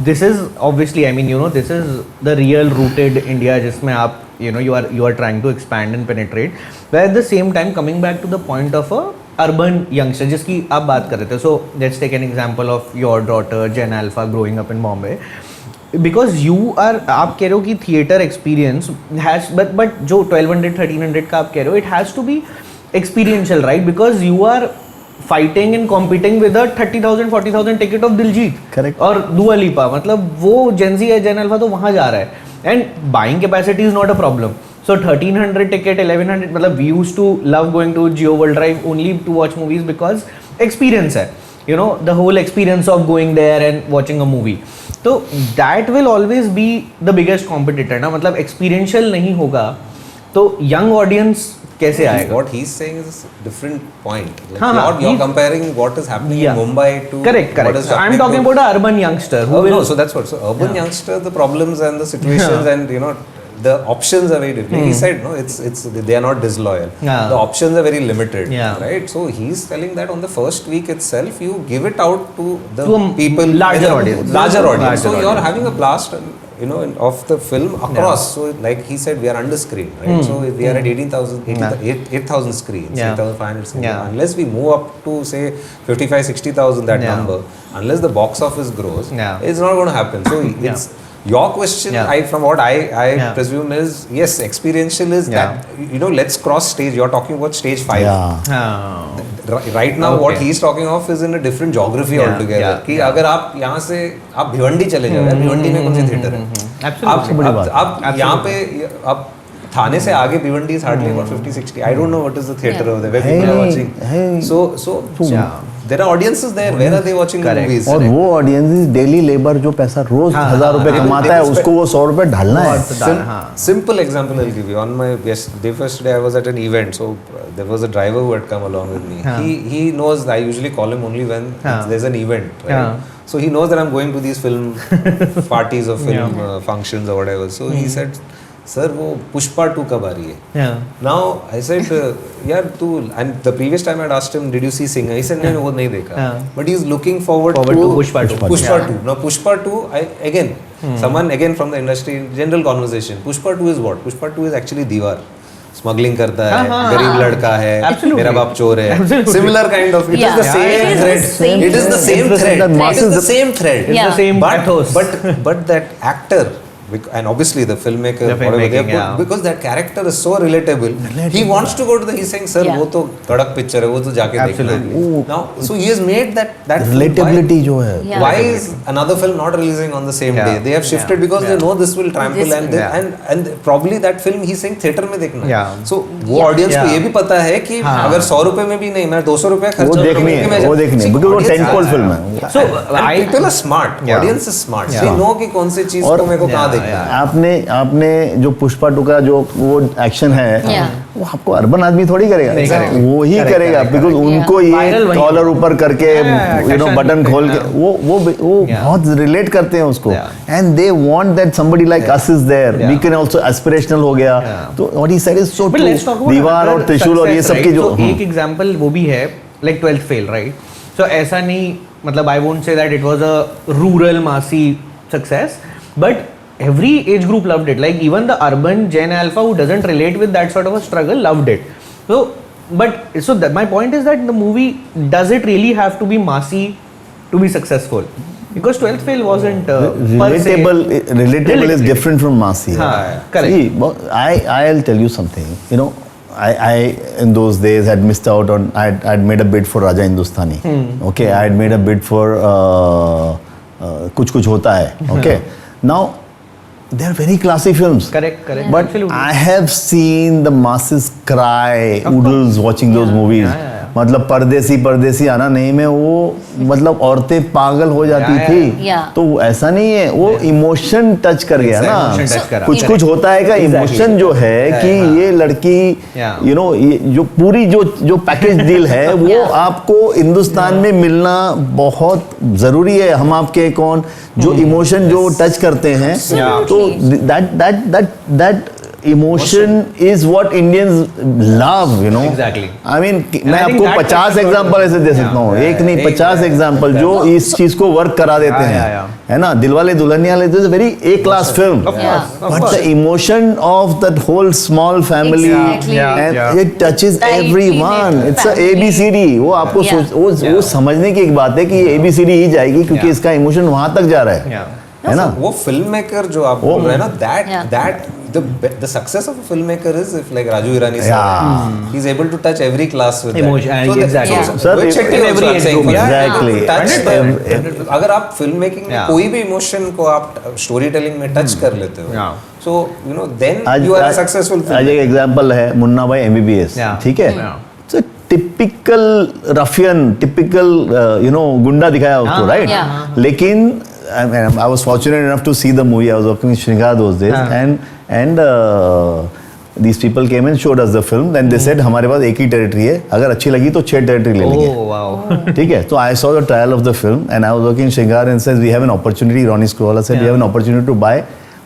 this is obviously, I mean, this is the real rooted India, जिसमें आप, you are trying to expand and penetrate. But at the same time, coming back to the point of a urban youngster, जिसकी आप बात कर रहे थे. So, let's take an example of your daughter, Gen Alpha, growing up in Bombay. Because आप कह रहे हो कि थिएटर एक्सपीरियंस हैज, बट जो 1200 1300 का आप कह रहे हो, it has to be experiential, right? Because you are fighting and competing with 30,000 40,000 ticket of Diljit. Correct. और दुआ लिपा, मतलब वो जेनजी है, जेन अल्फा तो वहाँ जा रहा है. And buying capacity is not a problem. So 1300 ticket, 1100, मतलब we used to love going to Geo World Drive only to watch movies because experience है. The whole experience of going there and watching a movie. तो that will always be the biggest competitor ना, मतलब experiential नहीं होगा तो young audience कैसे आएगा? What he's saying is a different point. Like हाँ, you're comparing what is happening in Mumbai to correct. what is So I'm happening talking to, about an urban youngster who will. No, so that's what. So urban youngster, the problems and the situations and the options are very different. He said no, it's they are not disloyal. Yeah. The options are very limited. Yeah. Right. So he's telling that on the first week itself, you give it out to the To a people, larger audience. Larger audience. Larger So you're audience. having a blast. Of the film across. So like he said, we are under screen, right? So we are at 8,000 screens, Yeah. 8,500 screens. Yeah. Unless we move up to say 55, 60,000, that Yeah. number, unless the box office grows, Yeah. it's not going to happen. So it's your question. Yeah. From what I Yeah. presume is, yes, experiential is Yeah. that let's cross stage. You're talking about stage 5. Yeah. Right now, what Okay. he's talking of is in a different geography Yeah, altogether. yeah, कि yeah. अगर आप यहाँ से आप भिवंडी चले जाओ, यार भिवंडी में कौन सी थिएटर है? Absolutely. आप यहाँ पे आप थाने से आगे Bhiwandi is hardly about 50-60. I don't know what is the theater over there where people are watching. So there are audiences there. Where are they watching the Correct. movies? और वो ऑडियंस डेली लेबर जो पैसा रोज 1,000 रुपए कमाता है, उसको वो 100 रुपए ढालना है. Simple example I'll give you. On my day first day, I was at an event. So there was a driver who had come along with me. He knows I usually call him only when there's an event. Right? So he knows that I'm going to these film parties or film functions or whatever. So he said, "Sir, वो पुष्पा 2 कब आ रही है?" Now I said, "यार तू," and the previous time I asked him, "Did you see Singer?" He said, "No, वो नहीं देखा." But he's looking forward to Pushpa 2. Pushpa 2. Now Pushpa 2, again, someone again from the industry, general conversation. Pushpa 2 is what? Pushpa 2 is actually दीवार. Smuggling करता है, गरीब लड़का है, मेरा बाप चोर है. Similar kind of. It is the same thread. It is the same thread. It is the same thread. It's the same pathos. But that actor and obviously the filmmaker, The whatever they filmmaking, put, yeah. because that character is so relatable. He wants to go to the, he's saying, sir, Yeah. वो तो कड़क picture है, वो तो जाके देखना Absolutely. है. Now, so he has made that film. Relatability जो है Yeah. Why is another film not releasing on the same Yeah. day? They have shifted Yeah. because they Yeah. know this will trample This and will- they, and probably that film he's saying theater में देखना है. Yeah. So वो Yeah. audience को Yeah. ये भी पता है कि हाँ. अगर 100 रुपए में भी नहीं, मैं 200 रुपए खर्च वो करके देखनी मैं है, वो देखनी है, because वो audience- टेंट फिल्म है. So And people are smart. Yeah. Audience is smart. Yeah. They know कि कौन सी चीज और- को मेरे को कहाँ Yeah, देखना yeah. है. आपने जो पुष्पा टू का जो वो एक्शन है Yeah. वो आपको अर्बन आदमी थोड़ी करेगा, नहीं करेगा. वो ही Correct, करेगा correct, बिकॉज correct. उनको Viral ये वही कॉलर होगा. ऊपर करके Yeah, बटन action खोल के yeah. वो Yeah. बहुत रिलेट करते हैं उसको Yeah. And they want that somebody like us is there Yeah. We can also aspirational हो गया. Yeah. तो what he said is so But let's talk about दीवार और another त्रिशूल और ये success, सब की right? जो So, एक एग्जांपल वो भी है लाइक 12th फेल राइट. सो ऐसा नहीं मतलब I won't say that it was a rural massy success but every age group loved it, like even the urban Gen Alpha who doesn't relate with that sort of a struggle loved it. So but so that my point is that the movie, does it really have to be massy to be successful? Because 12th fail wasn't per se. relatable is different from massy. हाँ, correct. See, but I'll tell you something. You know, I in those days had missed out on. I'd made a bid for Raja Hindustani. Okay, I had made a bid for कुछ होता है. Okay, now they are very classy films. Correct, correct. But Absolutely. I have seen the masses cry, oodles watching those movies. Yeah, yeah, yeah. मतलब परदेसी आना नहीं में वो मतलब औरतें पागल हो जाती Yeah, थी. yeah. तो ऐसा नहीं है, वो इमोशन टच कर गया ना. Emotion touch करा. कुछ होता है का इमोशन जो है कि ये लड़की Yeah. यू नो ये जो पूरी जो पैकेज डील है वो Yeah. आपको हिंदुस्तान में मिलना बहुत जरूरी है. हम आपके कौन जो इमोशन जो टच करते हैं तो that emotion is what Indians love, you know. Exactly. I mean, And मैं I think आपको that 50 touches एग्जांपल ऐसे दे सकता हूँ, एक नहीं 50 एग्जांपल जो इस चीज को वर्क करा देते हैं, है ना. Dilwale Dulhania Le, this very A class film, but the emotion of that whole small family Exactly. And it touches Tightly everyone. knit it's a family. ABCD. वो आपको वो समझने की एक बात है कि ये ABCD ही जाएगी क्योंकि इसका इमोशन वहां तक जा रहा है, है ना. वो फिल्म मेकर जो आप बोल रहे हैं ना, Yeah. that the success of a filmmaker is if like Raju Irani Yeah. said, he's able to touch every class with Emotion, that. exactly. So, Sir, Rohit Shetty in also every I'm age saying group, for that. exactly. Touch 100%. the- अगर आप film making में Yeah. कोई भी emotion को आप story telling में touch कर लेते हो, Yeah. so you know then you are a successful आज filmmaker. एक एग्जांपल है मुन्ना भाई MBBS. Yeah. ठीक है. Yeah. Typical Rafiyan, typical you know गुंडा दिखाया उसको, हाँ, राइट. yeah. लेकिन I was fortunate enough to see the movie. I was working with Shringar those days, हाँ. and these people came and showed us the film. Then they said हमारे पास एक ही territory है, अगर अच्छी लगी तो 6 टेरिटरी ले लेंगे. Oh wow. ठीक है. So I saw the trial of the film and I was working in Shringar and says we have an opportunity. Ronnie Screwvala said we have an opportunity to buy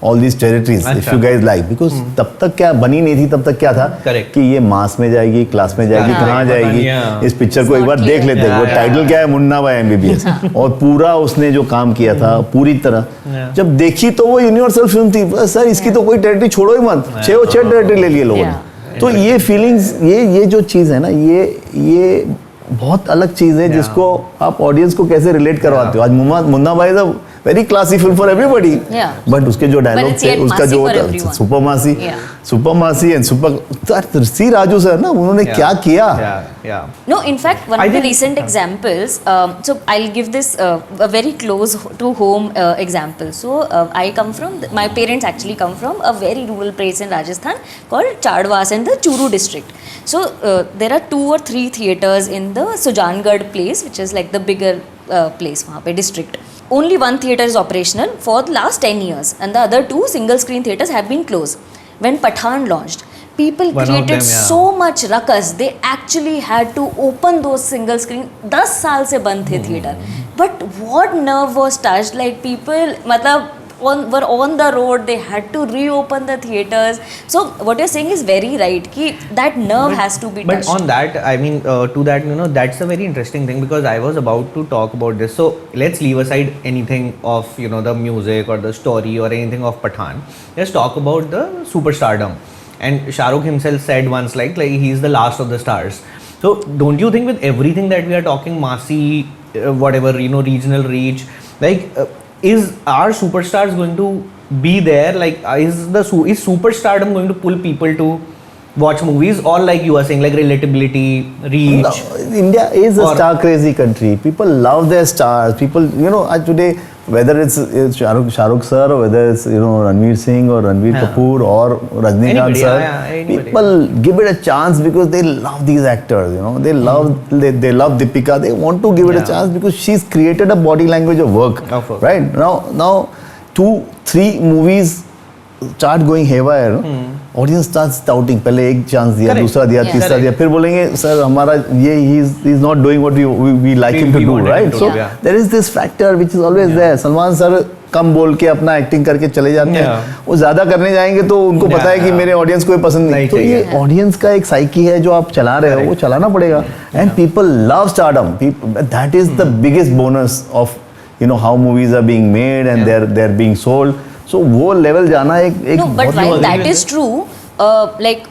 all these territories if अच्छा. you guys like, because तब तक क्या बनी नहीं थी, तब तक क्या था Correct. कि ये मास में जाएगी, क्लास में जाएगी, Yeah. कहाँ पता जाएगी, नहीं, yeah. इस पिक्चर को एक बार Not देख clear. लेते हैं. वो Yeah, टाइटल yeah. क्या है, मुन्ना भाई MBBS. और पूरा उसने जो काम किया था पूरी तरह Yeah. जब देखी तो वो यूनिवर्सल फिल्म थी. बस सर इसकी तो कोई टेरिटरी छोड़ो ही मत, 6 टेरिटरी ले लिए लोगों ने. तो ये फीलिंग्स, ये जो चीज़ है ना, ये बहुत अलग चीज़ है जिसको आप ऑडियंस को कैसे रिलेट करवाते हो. आज मुन्ना भाई is very classy film for everybody, Yeah. But उसके जो डायलॉग it's थे, yet उसका massy जो for everyone. Super massy and super C Raju sir ना, उन्होंने Yeah. क्या किया. Yeah. No, in fact, one I of the think- recent examples. So I'll give this a very close to home example. So I come from my parents actually come from a very rural place in Rajasthan called Chadwas in the Churu district. So there are 2 or 3 theaters in the Sujangarh place, which is like the bigger place वहाँ पे district. Only one theater is operational for the last 10 years, and the other 2 single screen theaters have been closed. When Pathan launched, people One of created them, yeah. so much ruckus. They actually had to open those single screen. 10 साल से बंद थे theatre. But what nerve was touched? Like people, मतलब were on the road. They had to reopen the theaters. So what you're saying is very right. कि that nerve has to be But touched. on that, I mean, to that, you know, that's a very interesting thing because I was about to talk about this. So let's leave aside anything of, you know, the music or the story or anything of Pathan. Let's talk about the superstardom. And Shah Rukh himself said once, like he's the last of the stars. So don't you think with everything that we are talking, massy, whatever, you know, regional reach, like is our superstars going to be there? Like, is superstardom going to pull people to watch movies, or like you are saying, like relatability, reach? No, India is a Or- star crazy country. People love their stars. People, today, whether it's Shahrukh sir, or whether it's Ranveer Singh or Ranveer Yeah. Kapoor or Rajnikant Anybody, sir, yeah, anybody. people give it a chance because they love these actors. They love they love Deepika. They want to give it a Yeah. chance because she's created a body language of work. Of work. Right now 2-3 movies start going haywire. Audience starts doubting, पहले एक chance दिया, Correct. दूसरा दिया, Yeah. तीसरा Correct. दिया, फिर बोलेंगे sir हमारा ये he is not doing what we like him to We do, wanted him right? to so do, yeah. There is this factor which is always there. Salman sir कम बोल के अपना एक्टिंग करके चले जाते हैं. Yeah. वो ज्यादा करने जाएंगे तो उनको पता है कि Yeah. मेरे ऑडियंस को ये पसंद नहीं. नहीं तो ये चाहिए. ऑडियंस का एक साइकी है जो आप चला रहे हो, वो चलाना पड़ेगा. And people love stardom. That is the biggest bonus of how movies are being made and they are being sold. So वो लेवल जाना एक No, but बहुत while agree that with is true, like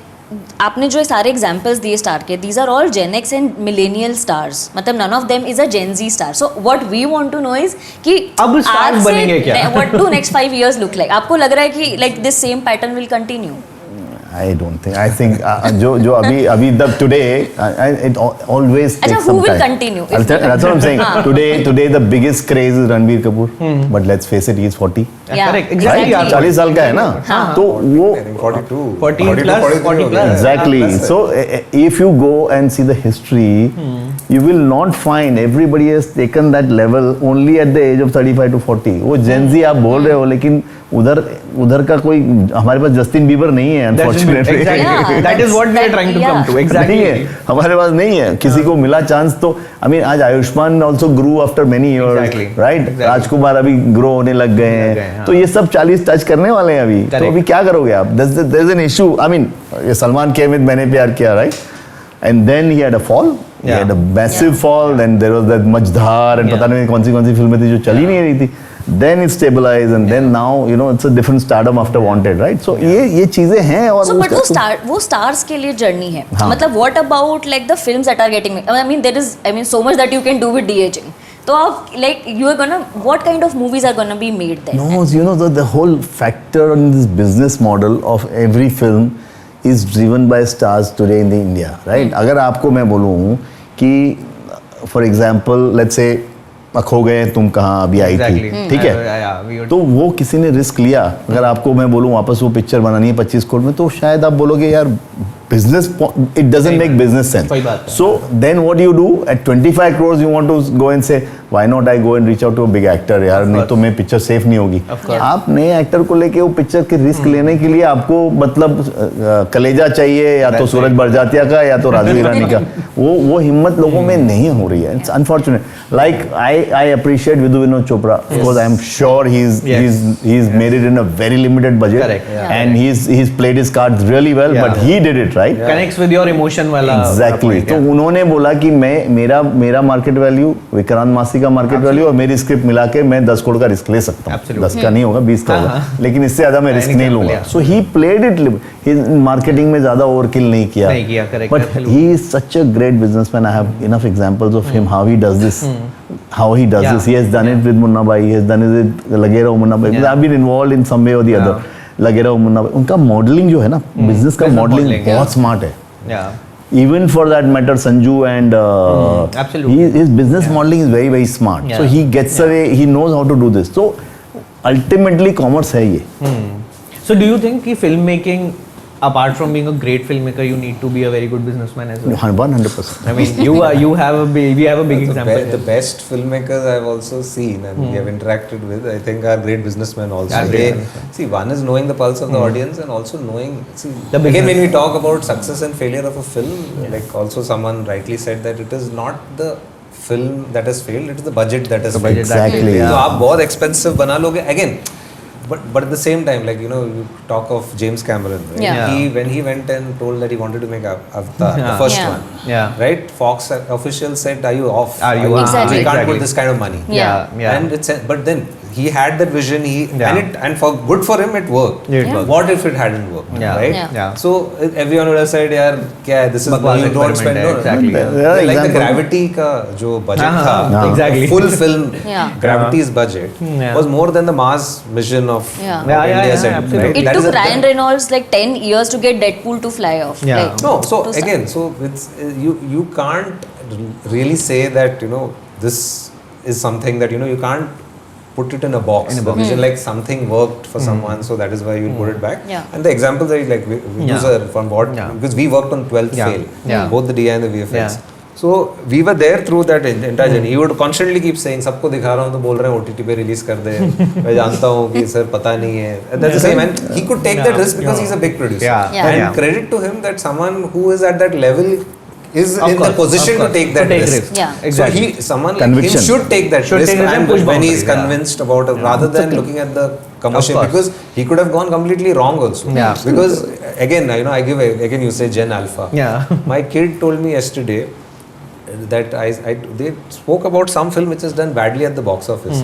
आपने जो सारे examples दिए star के, these are all Gen X and millennial stars. मतलब none of them is a Gen Z star. So what we want to know is कि अब stars आज से बनेंगे क्या? what do next 5 years look like? आपको लग रहा है कि like this same pattern will continue? I don't think. I think जो अभी तक today, it always अच्छा, takes who some will time. continue? I'll tell, that's what I'm saying. हाँ. Today the biggest craze is Ranveer Kapoor. But let's face it, he's 40. Yeah, Correct. Exactly. exactly. यार. 40 साल का है ना. हाँ. तो वो I think 42. 40 plus, 43 40 हो plus. गया. exactly. Plus So if you go and see the history, you will not find everybody has taken that level only at the age of 35 to 40. वो Gen Z आप बोल रहे हो, लेकिन उधर का कोई, हमारे पास जस्टिन बीबर नहीं है unfortunately. Exactly. Yeah, That is what we are trying to come to. नहीं Exactly. है, हमारे पास नहीं है. किसी को मिला चांस तो आई मीन आज Ayushmann also grew after many years, Exactly. Right? Exactly. Rajkumar अभी ग्रो होने लग गए लग गए, हैं. हाँ. तो ये सब 40 टच करने वाले हैं अभी. तो Correct. अभी क्या करोगे आप? There is an issue. I mean ये सलमान के with Maine Pyar Kiya, right? And then he had a fall. He Yeah. had a massive Yeah. fall. Then there was that Majhdar and Yeah. पता नहीं कौन सी फिल्में थी जो चली नहीं रही थी. Then it stabilized and then now it's a different stardom after Wanted, right? So ये चीजें हैं. और So, but उसका- वो stars के लिए जर्नी है. हाँ. मतलब what about like the films that are getting made? I mean there is so much that you can do with de-aging. तो आप like you are gonna, what kind of movies are gonna be made then? No, the whole factor on this business model of every film is driven by stars today in the India, right? अगर आपको मैं बोलूँ कि for example, let's say खो गए तुम कहाँ अभी आई Exactly. थी, ठीक है? Yeah, we would- तो वो किसी ने रिस्क लिया. अगर आपको मैं बोलूँ वापस वो पिक्चर बनानी है 25 करोड़ में, तो शायद आप बोलोगे यार business, it doesn't make business sense. सही बात है. So then what you do at 25 crores you want to go and say why not I go and reach out to a big actor यार, नहीं तो मैं पिक्चर सेफ नहीं होगी. Of course. आप नए एक्टर को लेके वो पिक्चर के रिस्क लेने के लिए आपको मतलब कलेजा चाहिए, या तो सूरज बरजातिया का या तो राजू ईरानी का. वो हिम्मत लोगों में नहीं हो रही है. It's unfortunate. Like I appreciate Vidhu Vinod Chopra because I am sure he is made it in a very limited budget Correct, yeah. And he is played his cards really well, Yeah. But he did it right. Connects with your emotion वाला. Exactly. point, तो yeah. उन्होंने बोला कि मेरा market value, Vikrant मासी का market value और मेरी स्क्रिप्ट मिला के मैं 10 करोड़ का रिस्क ले सकता हूँ. Absolutely. 10 का नहीं होगा, 20 का होगा, हाँ. लेकिन इससे ज्यादा मैं रिस्क नहीं लूंगा. सो ही प्लेड इट. मार्केटिंग में ज्यादा ओवरकिल नहीं किया. नहीं किया, correct, but absolutely. He is such a great businessman. I have enough examples of him how he does this. How he does Yeah. this. He has done it with Munna Bhai. He has done it with Lage Raho Munna Bhai. Yeah. I've been involved in some way or the other. Lage Raho Munna Bhai. उनका modelling जो है ना, business का Business modelling modeling, बहुत yeah. Smart है. Yeah. Even for that matter, Sanju and absolutely. his business modeling is very very smart. So Yeah. he gets away. He knows how to do this. So ultimately, commerce है ये. So do you think कि filmmaking, apart from being a great filmmaker, you need to be a very good businessman as well? 100%. I mean, we have a big example. The best filmmakers I've also seen and we have interacted with, I think, are great businessmen also. Are great They, businessmen. see, one is knowing the pulse of the audience and also knowing. See, The again, business. when we talk about success and failure of a film, like also someone rightly said that it is not the film that has failed, it is the budget that has failed. budget that Exactly. failed, तो yeah. आप बहुत expensive बना लोगे again. But at the same time, like you talk of James Cameron, right? Yeah. When he went and told that he wanted to make Avatar, the Yeah. first Yeah. one, Yeah. right? Fox officials said, "Are you off? Are you We off?" Exactly. can't Exactly. put this kind of money." Yeah. Yeah. And but then he had that vision. And for good for him, it worked. It worked. What if it hadn't worked? Yeah. Right? Yeah. So everyone would have said, "Yaar, kya hai? This is Bakwas you don't spend." experiment hai, exactly. There are Like the examples. Gravity ka jo budget tha, exactly. full film, Yeah. Gravity's budget Yeah. was more than the Mars mission of Yeah. what Yeah, India yeah, said. absolutely. Right? It That is took a- Ryan Reynolds like 10 years to get Deadpool to fly off. Yeah. Like, No, so to start. again, so it's you can't really say that this is something that you can't put it in a box. The vision, like something worked for someone, so that is why you put it back. Yeah. And the example that we use are from what because we worked on 12th Yeah. fail, Yeah. both the DI and the VFX. Yeah. So we were there through that entire journey. He would constantly keep saying, सबको दिखा रहा हूँ तो बोल रहे हैं OTT पे release कर दे. मैं जानता हूँ कि सर पता नहीं है. And that's the same. And he could take that risk because he's a big producer. Yeah. Yeah. And Yeah. credit to him that someone who is at that level is Of in course, the position of to course. take that To take risk. risk. Yeah. Exactly. So someone like Conviction. him should take that Should risk take risk and and push when he is boundaries, yeah. convinced about it, rather than looking at the commercial, Of course. because he could have gone completely wrong also. Yeah. Because again, I give again you say Gen Alpha. Yeah. My kid told me yesterday that they spoke about some film which is done badly at the box office.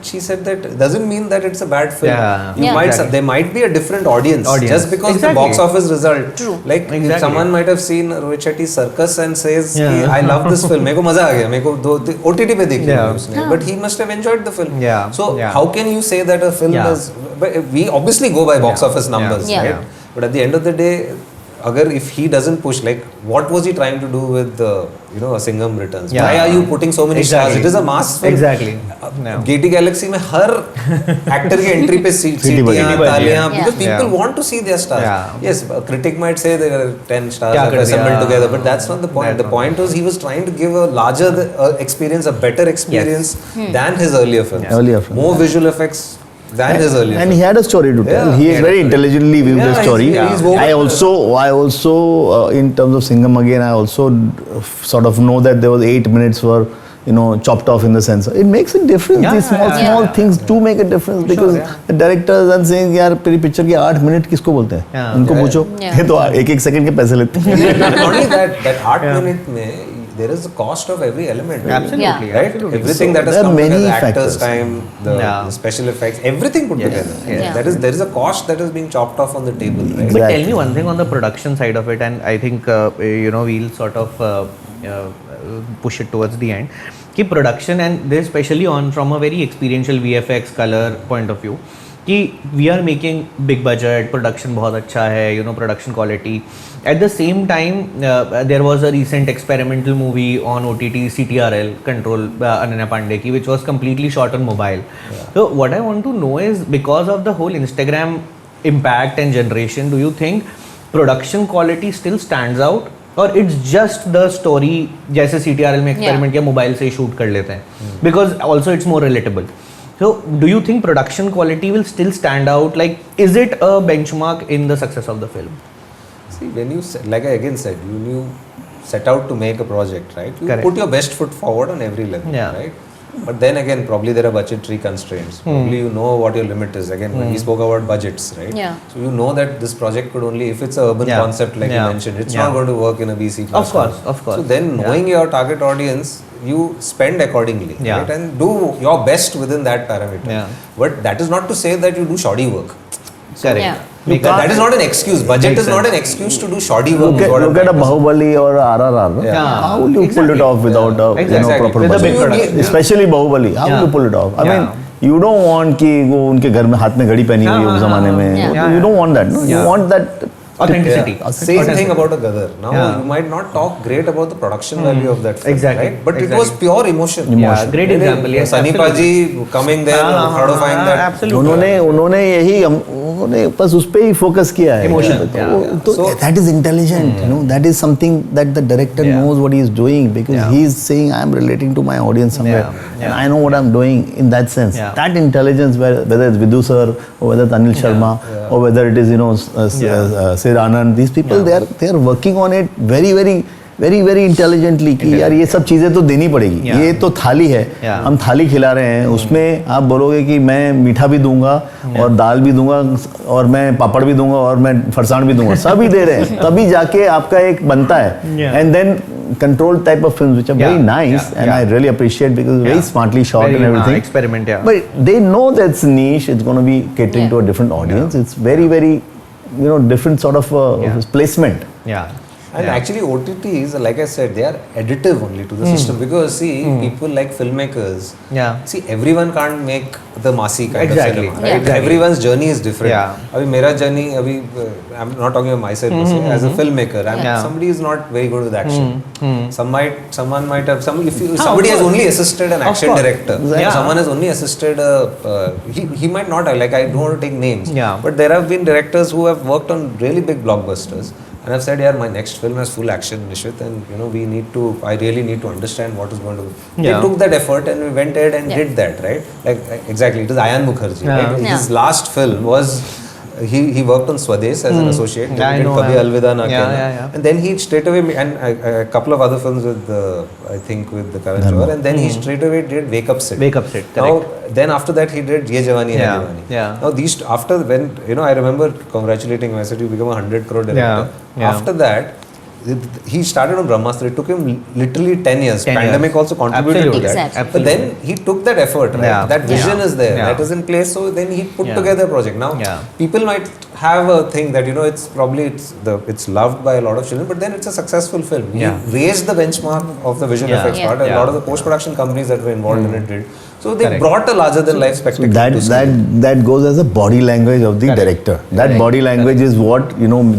She said that doesn't mean that it's a bad film. Yeah. You Yeah. might Exactly. there might be a different audience just because Exactly. the box office result. True. Like Exactly. someone might have seen Rohit Shetty's Circus and says Yeah. कि I love this film. मेरे को मजा आ गया. मेरे को OTT पे देखी Yeah. मैंने उसने. But he must have enjoyed the film. Yeah. So Yeah. how can you say that a film Yeah. is? But we obviously go by box Yeah. office numbers, Yeah. right? But at the end of the day, if he doesn't push, like what was he trying to do with a Singham Returns? Yeah. Why are you putting so many stars? It is a mass film. Exactly. No. Gate Galaxy में हर actor की entry पे सीटियाँ बजी। तालियाँ because Yeah. people want to see their stars. Yeah. Yes, a critic might say there are 10 stars क्या are कर assembled दिया? together, but that's not the point. That's The not point was he was trying to give a larger experience, a better experience than his earlier films. Yeah. Earlier films. More visual effects than his earlier And films. he had a story to tell. Yeah. He He is had very a story. intelligently viewed Yeah, the story. he's woven I also, in terms of Singham again, I also sort of know that there was 8 minutes for chopped off in the sensor. It makes a difference. Yeah, These small yeah, small yeah, things do make a difference because yeah. the directors are saying यार तेरी picture के 8 minute किसको बोलते हैं? Yeah. उनको Yeah. पूछो. Yeah. ये तो 1-1 सेकंड के पैसे लेते हैं. Not only that 8 minute में there is a cost of every element. Absolutely. Yeah. Right? Absolutely. Everything So that has there are come together, many the actors' factors. time, the Yeah. special effects, everything put Yes. together. Yes. Yeah. There is a cost that is being chopped off on the table, right? But Exactly. tell me one thing on the production side of it, and I think we'll sort of push it towards the end. कि production and this especially on from a very experiential VFX color point of view कि we are making big budget, production बहुत अच्छा है, production quality. At the same time, there was a recent experimental movie on OTT, CTRL, Control, Ananya Pandey ki, which was completely shot on mobile. Yeah. So what I want to know is because of the whole Instagram impact and generation, do you think production quality still stands out? और it's just the story जैसे CTRL में experiment किया mobile से shoot कर लेते हैं because also it's more relatable so do you think production quality will still stand out like is it a benchmark in the success of the film See, when you like I again said, when you set out to make a project, right? You Correct. put your best foot forward on every level, Yeah. right? But then again, probably there are budgetary constraints. Probably you know what your limit is. Again, when we spoke about budgets, right? Yeah. So you know that this project could only, if it's an urban Yeah. concept like Yeah. you mentioned, it's Yeah. not going to work in a VC. Of course, of course. So then knowing your target audience, you spend accordingly, Yeah. right? And do your best within that parameter. Yeah. But that is not to say that you do shoddy work. Correct Yeah. That is not an excuse. Budget Makes is not sense. an excuse to do shoddy work. Look is at, what I'm look at a trying to say. Bahubali or RRR. No? Yeah. How will you pull Exactly. it off without a Exactly. proper With a big budget? production. Especially Bahubali. How will Yeah. you pull it off? I Yeah. mean, you don't want कि वो उनके घर में हाथ में घड़ी पहनी हुई है उस ज़माने में. Yeah. You don't want that. No? You Yeah. want that Authenticity. Yeah. Same thing about a Gadar. Now Yeah. you might not talk great about the production value of that film, Exactly. right? But Exactly. it was pure emotion. Yeah, great example. Yes, Sunny absolutely. Paji coming there, horrifying that. Absolutely. उन्होंने यही उन्होंने बस उस पे ही focus किया है. Emotion, तो yeah. तो So- that is intelligent. That is something that the director Yeah. knows what he is doing because Yeah. he is saying I am relating to my audience somewhere Yeah. and Yeah. I know what I am doing in that sense. Yeah. That intelligence, whether it's Vidhu sir or whether it's Anil Sharma or whether it is Sir Anand, these people they are working on it very intelligently कि यार ये सब चीज़ें तो देनी पड़ेगी. Yeah. ये तो थाली है. Yeah. हम थाली खिला रहे हैं उसमें आप बोलोगे कि मैं मीठा भी दूंगा और दाल भी दूंगा और मैं पापड़ भी दूंगा और मैं फरसाण भी दूंगा. सभी दे रहे हैं तभी जाके आपका एक बनता है. Yeah. And then controlled type of films which are very Yeah, nice, yeah, and yeah. I really appreciate because it's very Yeah. smartly shot Very, and everything. experiment, yeah. But they know that's niche. It's going to be catering to a different audience. It's very, very, different sort of Yeah. placement. Yeah. And Yeah. actually OTTs, like I said, they are additive only to the system, because see, people like filmmakers, Yeah. see, everyone can't make the massy kind Exactly. of cinema, right? Yeah. Exactly. Everyone's journey is different. Yeah. Abhi mera journey, I'm not talking about myself per se, as a filmmaker, Yeah. somebody is not very good with action. Someone might have if of somebody has course. only assisted an Of action course. director, Yeah. someone has only assisted he might not have, like, I don't want to take names, Yeah. but there have been directors who have worked on really big blockbusters and I've said, yeah, my next film has full action, Nishit, and I really need to understand what is going to. Yeah. They took that effort and we went ahead and Yeah. did that, right? Like, exactly, it is Ayan Mukherjee, Yeah. right? Yeah. His last film was, he worked on Swades as an associate. Yeah, I He did know, Kabhi yeah. Alvida Na Yeah, Kehna. yeah, yeah. And then he straight away, and a couple of other films with, I think, with the Karan Johar, and then he straight away did Wake Up Sid. Wake Up Sid, Now, correct. then after that he did Ye Jawani Hai Yeah, Diwani. yeah. Now these, after when, I remember congratulating him, I said, you become a 100 crore director. Yeah, yeah. After that, he started on Brahmastra. It took him literally 10 years. 10 Pandemic years. also contributed Absolutely. to that. Exactly. But then he took that effort, right? Yeah. That vision Yeah. is there. Yeah. That is in place. So then he put Yeah. together a project. Now Yeah. people might have a thing that it's probably it's loved by a lot of children, but then it's a successful film. Yeah. He raised the benchmark of the visual Yeah. effects Yeah. part. A Yeah. lot of the post-production companies that were involved in it did. So they Correct. brought a larger than life spectacle to That screen. that goes as a body language of the Correct. director. That Correct. body language is what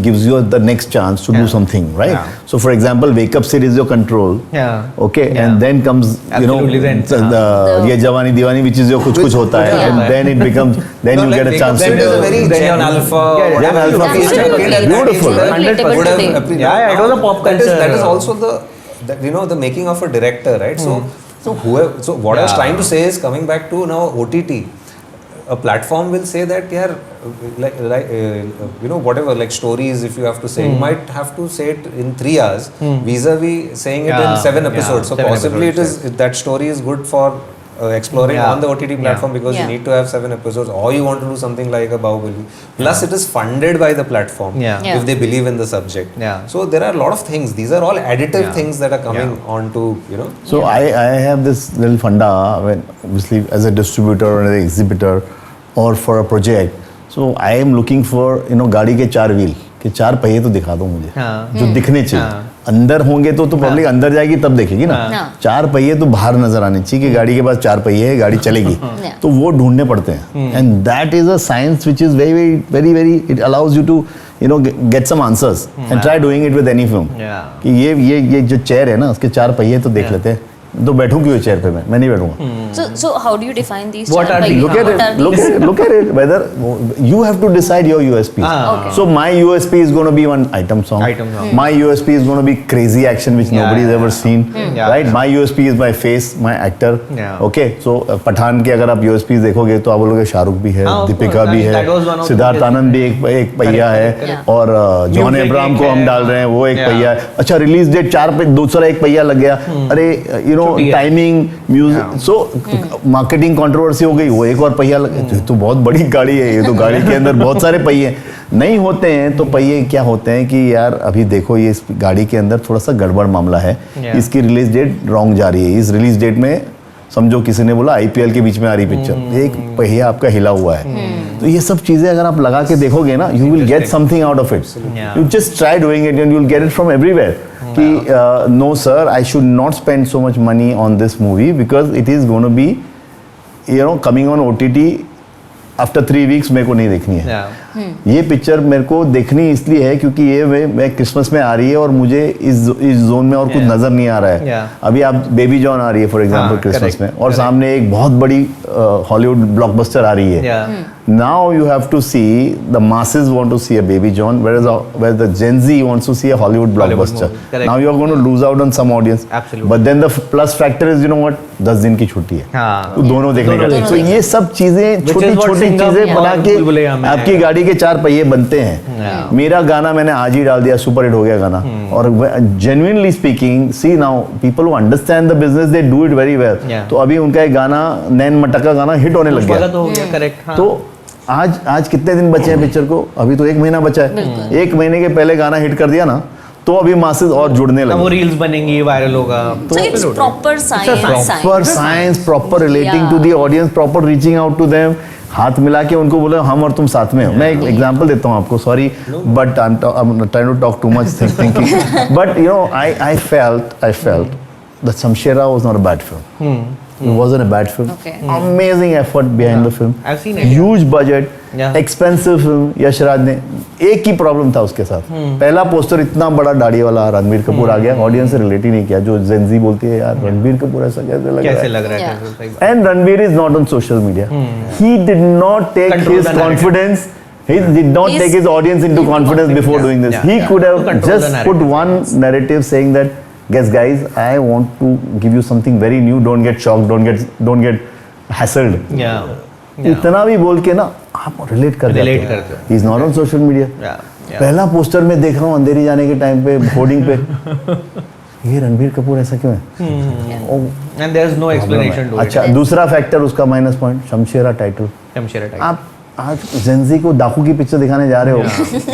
gives you the next chance to do Yeah. something, right? Yeah. So, for example, Wake Up Sid is your control. Yeah. Okay, Yeah. and then comes Absolutely, then, the Ye Jawani Diwani, which is your kuch kuch hota hai, Yeah. and then it becomes then you like get a Wake Up chance Sid to is a very then Gen you're- Alpha, Yeah, whatever Gen Alpha you film. feel like, Absolutely. Beautiful, Relatable right? would have today. appealed. Yeah, it was a pop That is culture. also the making of a director, right? So what I was Yeah. trying to say is, coming back to now OTT, a platform will say that, yeah, whatever, like stories, if you have to say, you might have to say it in 3 hours, vis-a-vis saying it Yeah. in 7 Yeah. episodes. So 7 possibly episodes, that story is good for exploring Yeah. on the OTT platform, Yeah. because Yeah. you need to have 7 episodes, or you want to do something like a Bahubali. Plus, it is funded by the platform Yeah. Yeah. if they believe in the subject. Yeah. So there are a lot of things. These are all additive Yeah. things that are coming Yeah. on to, So I have this little funda when obviously as a distributor or an exhibitor or for a project. So I am looking for गाड़ी के 4 wheel के 4 पहिए तो दिखा दो मुझे हाँ. जो दिखने चाहिए. हाँ. अंदर होंगे तो पब्लिक अंदर जाएगी तब देखेगी ना. हाँ. 4 पहिए तो बाहर नजर आने चाहिए कि गाड़ी के पास 4 पहिए है, गाड़ी चलेगी. Yeah. तो वो ढूंढने पड़ते हैं. And that is a science which is very very very it allows you to get some answers and try doing it with any film. Yeah. कि ये जो चेयर है ना उसके 4 पहिए तो देख लेते हैं. तो बैठूं क्यों चेयर पे मैं नहीं बैठूंगा. So how do you define these? What char are पहिए? these? Look at What are it. Look these? at it. Look at it. Whether you have to decide your USP. Ah. Okay. So my USP is going to be one item song. Item song. My USP is going to be crazy action which Yeah, nobody's yeah, ever yeah. seen. Yeah. Right. My USP is my face, my actor. Yeah. Okay. So Pathan के अगर आप USP देखोगे तो आप बोलोगे शाहरुख भी है, हाँ, of दीपिका course. भी That है, was one of Siddharth the- आनंद भी एक पहिया है, correct. और जॉन Music अब्राहम एक को हम है, डाल रहे हैं वो एक Yeah. पहिया है. अच्छा रिलीज डेट 4 पे दूसरा एक पहिया लग गया. अरे छुट्टी है. Timing music Yeah. So marketing controversy हो गई वो एक और पहिया ये तो बहुत बड़ी गाड़ी है, ये तो गाड़ी के अंदर बहुत सारे पहिए नहीं होते हैं. तो पहिए क्या होते हैं कि यार अभी देखो ये इस गाड़ी के अंदर थोड़ा सा गड़बड़ मामला है. Yeah. इसकी रिलीज डेट रॉन्ग जा रही है. इस रिलीज डेट में समझो किसी ने बोला आईपीएल के बीच में आ रही पिक्चर, एक पहिया आपका हिला हुआ है. तो ये सब चीजें अगर आप लगा के देखोगे ना you will get something out of it. Yeah. You just try doing it and you will get it from everywhere. कि no sir I should not spend so much money on this movie because it is gonna be coming on OTT after 3 weeks मेरे को नहीं देखनी है. Yeah. ये picture मेरे को देखनी इसलिए है क्योंकि ये मैं क्रिसमस में आ रही है और मुझे इस जोन में और कुछ Yeah. नजर नहीं आ रहा है. Yeah. अभी आप बेबी जॉन आ रही है फॉर एग्जांपल हाँ, क्रिसमस correct, में और correct. सामने एक बहुत बड़ी हॉलीवुड ब्लॉकबस्टर आ रही है. Yeah. Now you have to see the masses want to see a Baby John, whereas the Gen Z wants to see a Hollywood blockbuster. movie, correct. Now you are going to lose out on some audience. Absolutely. But then the plus factor is what 10 दिन की छुट्टी है. हाँ. तो दोनों देखने का. दोनों तो ये सब चीजें Which is छोटी what छोटी Singam चीजें और बना के बुलबुलैया में आपकी है. गाड़ी के 4 पहिए बनते हैं. Yeah. मेरा गाना मैंने आज ही डाल दिया, सुपर हिट हो गया गाना. और genuinely speaking, see now people who understand the business they do it very well. Yeah. तो अभी उनका एक गाना नैन मटका गाना हिट होने लग पुष्पा का गया. तो हो गया करेक्ट. हाँ. तो आज कितने दिन बचे हैं पिक्चर को? अभी तो 1 महीना बचा है. 1 महीने के पहले गाना हिट कर दिया ना तो अभी मासेस और जुड़ने अब लगे. वो रील्स बनेंगी, वायरल होगा. So it's proper science. Proper science, proper relating to the audience, proper reaching out to them, हाथ मिला के उनको बोले हम और तुम साथ में हो. मैं एक एग्जांपल देता हूँ आपको, sorry but I am trying to talk too much thinking, but you know I felt that Shamshera was not a bad film. It wasn't a bad film. Okay. Amazing effort behind the film. I've seen it. Huge budget, Yeah. expensive film. Yash Raj ने एक ही problem था उसके साथ. पहला poster इतना बड़ा दाढ़ी वाला रणबीर कपूर आ गया, ऑडियंस से रिलेट ही नहीं किया. जो जेंजी बोलती है यार रणबीर कपूर ऐसा कैसे लग रहा कैसे है. लग रहा है? Yeah. कैसे- सही बात. And Ranveer is not on social media. He did not take Control his the narrative. confidence. He did not He's- take his audience into confidence before Yeah, doing this. yeah, He yeah. could To have control the just narrative. put one narrative saying that, guys, I want to give you something very new. Don't get shocked. Don't get hassled. Yeah. इतना भी बोल के ना आप relate कर Relate जाते करते हो. He is not on social media. Yeah. Yeah. पहला पोस्टर में देख रहा हूँ अंधेरी जाने के टाइम पे होर्डिंग पे ये रणबीर कपूर ऐसा क्यों है? Oh, And there's no explanation to it. अच्छा, दूसरा फैक्टर उसका minus point, Shamshera title. Shamshera type. आप आज जेंजी को डाकू की पिक्चर दिखाने जा रहे हो,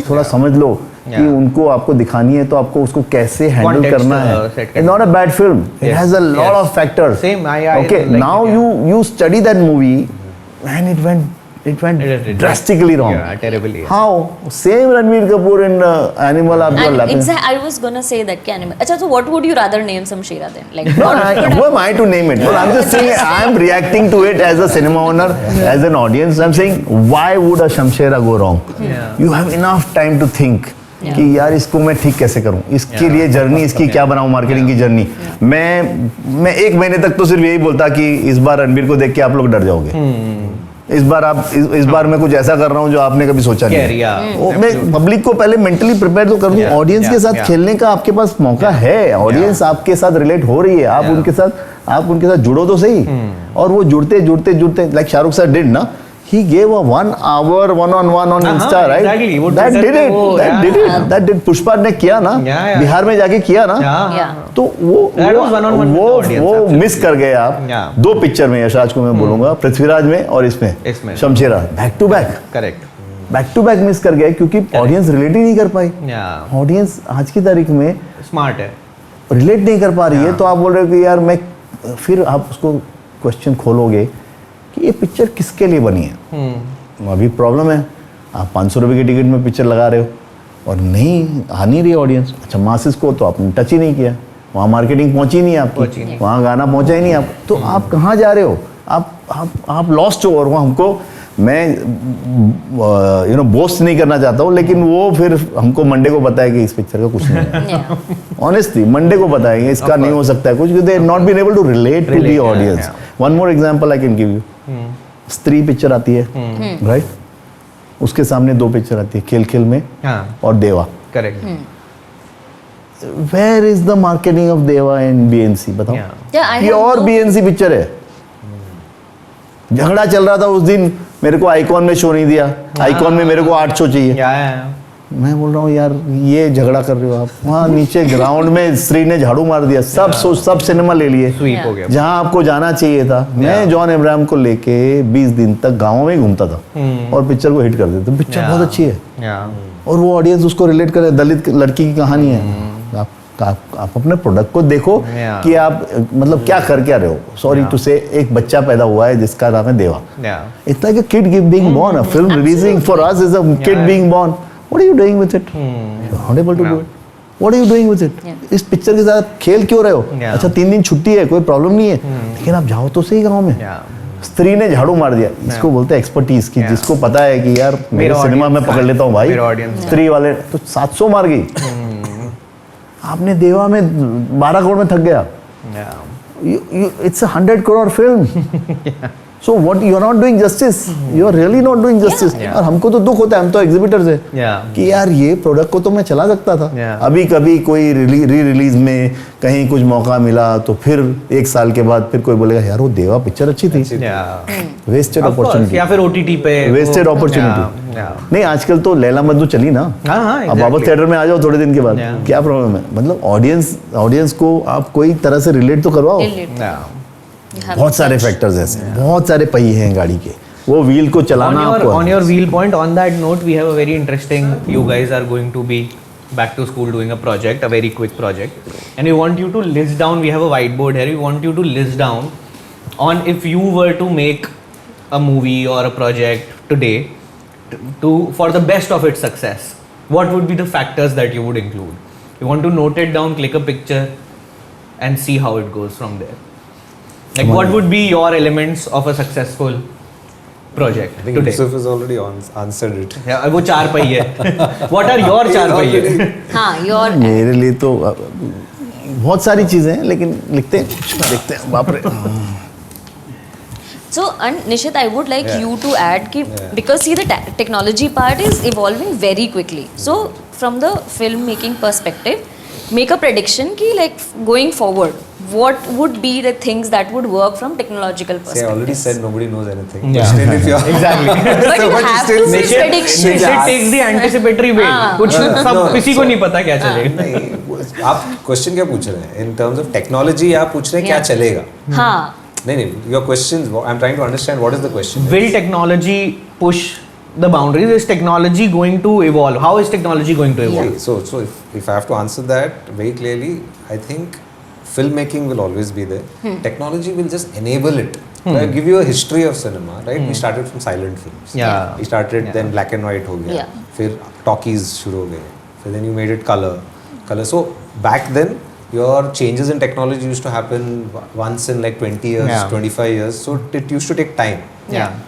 थोड़ा समझ लो कि Yeah. उनको आपको दिखानी है तो आपको उसको कैसे हैंडल Context, करना है. set it's not a bad film. It Yes, has a lot yes. Of factors. Same, I Okay, like now it, yeah. you study that movie and it went drastically wrong. Yeah, terribly. How? Same Ranveer Kapoor in Animal after And Lapping. I was gonna say that कि animal. अच्छा, so what would you rather name Shamshera then? Like No, who am I to name it? Well, I'm just saying I'm reacting to it as a cinema owner, as an audience. I'm saying why would a Shamshera go wrong? Yeah. You have enough time to think. Yeah. कि यार इसको मैं ठीक कैसे करूं, इसके लिए journey इसकी क्या बनाऊं, मार्केटिंग की जर्नी. मैं एक महीने तक तो सिर्फ यही बोलता कि इस बार रणबीर को देख के आप लोग डर जाओगे. इस बार आप इस बार मैं कुछ ऐसा कर रहा हूं जो आपने कभी सोचा नहीं. Scary, yeah. वो मैं पब्लिक को पहले मेंटली प्रिपेयर तो कर दूं. Yeah, ऑडियंस के yeah, साथ yeah. खेलने का आपके पास मौका है. ऑडियंस आपके साथ रिलेट हो रही है. आप उनके साथ जुड़ो तो सही. और वो जुड़ते लाइक शाहरुख सर डिड ना, he gave a 1 hour one-on-one on Insta, right? exactly. वो That Twitter did पे it. वो, yeah. That did. पुष्पा ने किया ना, Yeah, yeah. बिहार में जाके किया ना. Yeah. Yeah. तो That was one-on-one with the audience, वो absolutely. मिस कर गए आप. Yeah. दो पिक्चर में यशराज को मैं बोलूंगा, पृथ्वीराज में और इसमें इसमें. Shamshera, back to back miss कर गए क्योंकि ऑडियंस रिलेट ही नहीं कर पाई. Yeah. ऑडियंस आज की तारीख में Smart है. रिलेट नहीं कर पा रही है. तो आप बोल रहे हो कि यार मैं, फिर आप उसको क्वेश्चन खोलोगे कि ये पिक्चर किसके लिए बनी है. अभी प्रॉब्लम है, आप 500 रुपये की टिकट में पिक्चर लगा रहे हो और नहीं आ नहीं रही ऑडियंस. अच्छा, मासिस को तो आपने टच ही नहीं किया, वहाँ मार्केटिंग पहुँची नहीं पहुंची आपकी, नहीं. वहाँ गाना पहुँचा ही नहीं आप. तो आप कहाँ जा रहे हो? आप लॉस्ट हो. और वो हमको, मैं बोस्ट नहीं करना चाहता हूँ, लेकिन वो फिर हमको मंडे को पता है कि इस पिक्चर का कुछ नहीं है. Yeah. ऑनेस्टली मंडे को पता है इसका नहीं हो सकता है कुछ, they not been able to relate to the Relate, audience. yeah. One more example I can give you. Stree picture आती है, राइट? उसके सामने दो पिक्चर आती है, खेल खेल में हाँ. और Deva. Correct. Where is the marketing of Deva in BNC? बताओ. Yeah. Yeah, I have pure no- BNC picture है. झगड़ा चल रहा था उस दिन, मेरे को आइकॉन में शो नहीं दिया, आइकॉन में मेरे को 8 शो चाहिए. Yeah. मैं बोल रहा हूँ यार ये झगड़ा कर रहे हो आप. वहाँ नीचे ग्राउंड में स्त्री ने झाड़ू मार दिया, सब सिनेमा ले लिए. Sweep हो गया. जहाँ आपको जाना चाहिए था. मैं जॉन अब्राहम को लेके 20 दिन तक गाँव में घूमता था और पिक्चर को हिट कर देते. Picture Yeah. बहुत अच्छी है Yeah. और वो ऑडियंस उसको रिलेट करे. दलित लड़की की कहानी है. आप अपने प्रोडक्ट को देखो Yeah. कि आप मतलब क्या कर क्या रहे हो. सॉरी टू से, एक बच्चा पैदा हुआ है जिसका नाम है देवा. Yeah. It's like a kid being born. A film releasing for us is a kid Yeah. being born. What are you doing with it? You're not able to do Yeah. it. What are you doing with it? Yeah. इस picture के साथ खेल क्यों रहे हो? Yeah. अच्छा 3 दिन छुट्टी है, कोई प्रॉब्लम नहीं है, लेकिन आप जाओ तो सही गाँव में. Yeah. स्त्री ने झाड़ू मार दिया. इसको बोलते हैं एक्सपर्टीज की, Yeah. जिसको पता है कि यार मेरे मेरा सिनेमा में audience पकड़ लेता हूँ भाई. मेरा audience स्त्री वाले तो 700 मार गई. आपने देवा में 12 करोड़ में थक गया. Yeah. It's a 100 crore film. So what you are not doing justice. You are really not doing justice. Yeah. और हमको तो दुख होता है, हम तो एग्जिबिटर्स है Yeah. कि यार ये प्रोडक्ट को तो मैं चला सकता था. Yeah. अभी कभी कोई री रिलीज में कहीं कुछ मौका मिला तो फिर 1 साल के बाद फिर कोई बोलेगा यार वो देवा पिक्चर अच्छी थी. Yeah. Wasted Of course. Opportunity. या फिर OTT पे वेस्टेड वो- अपॉर्चुनिटी. Yeah. Yeah. नहीं आजकल तो लैला मजनू चली ना. हाँ, अब बाबा exactly. थिएटर में आ जाओ थोड़े दिन के बाद. Yeah. क्या प्रॉब्लम है? मतलब ऑडियंस को आप कोई तरह से रिलेट तो करवाओ. Relate. Yeah. You have बहुत सारे touch. फैक्टर्स ऐसे हैं, बहुत सारे पहिए हैं गाड़ी के. वो व्हील को चलाना आपको. On your wheel point, on that note, we have a very interesting. You guys are going to be back to school doing a project, a very quick project, and we want you to list down. We have a whiteboard here. We want you to list down on if you were to make a movie or a project today to for the best of its success. What would be the factors that you would include? You want to note it down, click a picture, and see how it goes from there. Like, what would be your elements of a successful project I think today? Yusuf has already answered it. Yeah, वो चार पहिए. What are your चार पहिए? हाँ, your मेरे लिए तो बहुत सारी चीजें हैं, लेकिन देखते हैं बाप रे. So, and Nishit, I would like Yeah. you to add ki, Yeah. because see the technology part is evolving very quickly. So, from the filmmaking perspective, make a prediction ki like going forward, what would be the things that would work from technological See, I perspective? already said nobody knows anything. Yeah. But still, if you're Exactly. But So you what you have still to make say? predictions. Nishit takes the anticipatory way. हाँ. कुछ सब No, किसी को so- नहीं पता क्या चलेगा. नहीं, आप क्वेश्चन क्या पूछ रहे हैं इन टर्म्स ऑफ टेक्नोलॉजी आप पूछ रहे हैं क्या Yeah. चलेगा हाँ, नहीं your question I am trying to understand what is the question Will technology push the boundaries? Is technology going to evolve? How is technology going to evolve? so if I have to answer that very clearly, I think filmmaking will always be there. Technology will just enable it. I'll give you a history of cinema, right? We started from silent films. Yeah. We started Yeah. then black and white हो गया. Yeah. फिर talkies शुरू हो गए. फिर then you made it color. So back then your changes in technology used to happen once in like 20 years, Yeah. 25 years. So it used to take time. Yeah.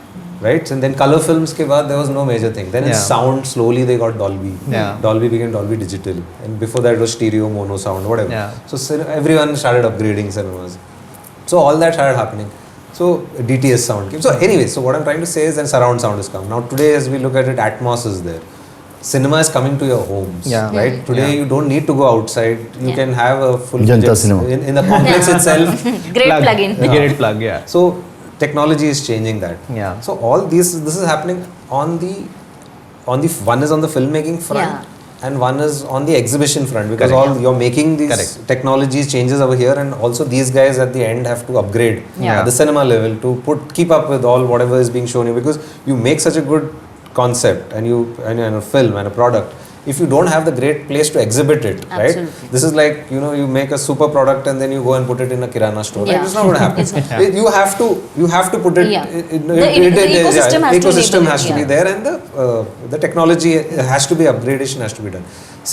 Right, and then color films ke baad there was no major thing. Then in Yeah. sound, slowly they got Dolby. Yeah. Dolby became Dolby Digital, and before that it was stereo, mono sound, whatever. Yeah. So everyone started upgrading cinemas. So all that started happening. So DTS sound came. So anyway, so what I'm trying to say is then surround sound has come. Now today, as we look at it, Atmos is there. Cinema is coming to your homes. Yeah. Right. Today Yeah. you don't need to go outside. You Yeah. can have a full Janta cinema. in the complex itself. great plugin. Great plug. Yeah. So technology is changing that. Yeah. So all this is happening on the one is on the filmmaking front Yeah. and one is on the exhibition front because Correct. all you're making these Correct. technologies changes over here and also these guys at the end have to upgrade Yeah. at the cinema level to keep up with all whatever is being shown you because you make such a good concept and a film and a product. If you don't have the great place to exhibit it, right? Absolutely. This is like you make a super product and then you go and put it in a kirana store. Yeah. Right? It's not going to happen. It's not. You have to put it. Yeah. The ecosystem has to ecosystem enable has it, to be yeah. there and the technology has to be upgradation has to be done.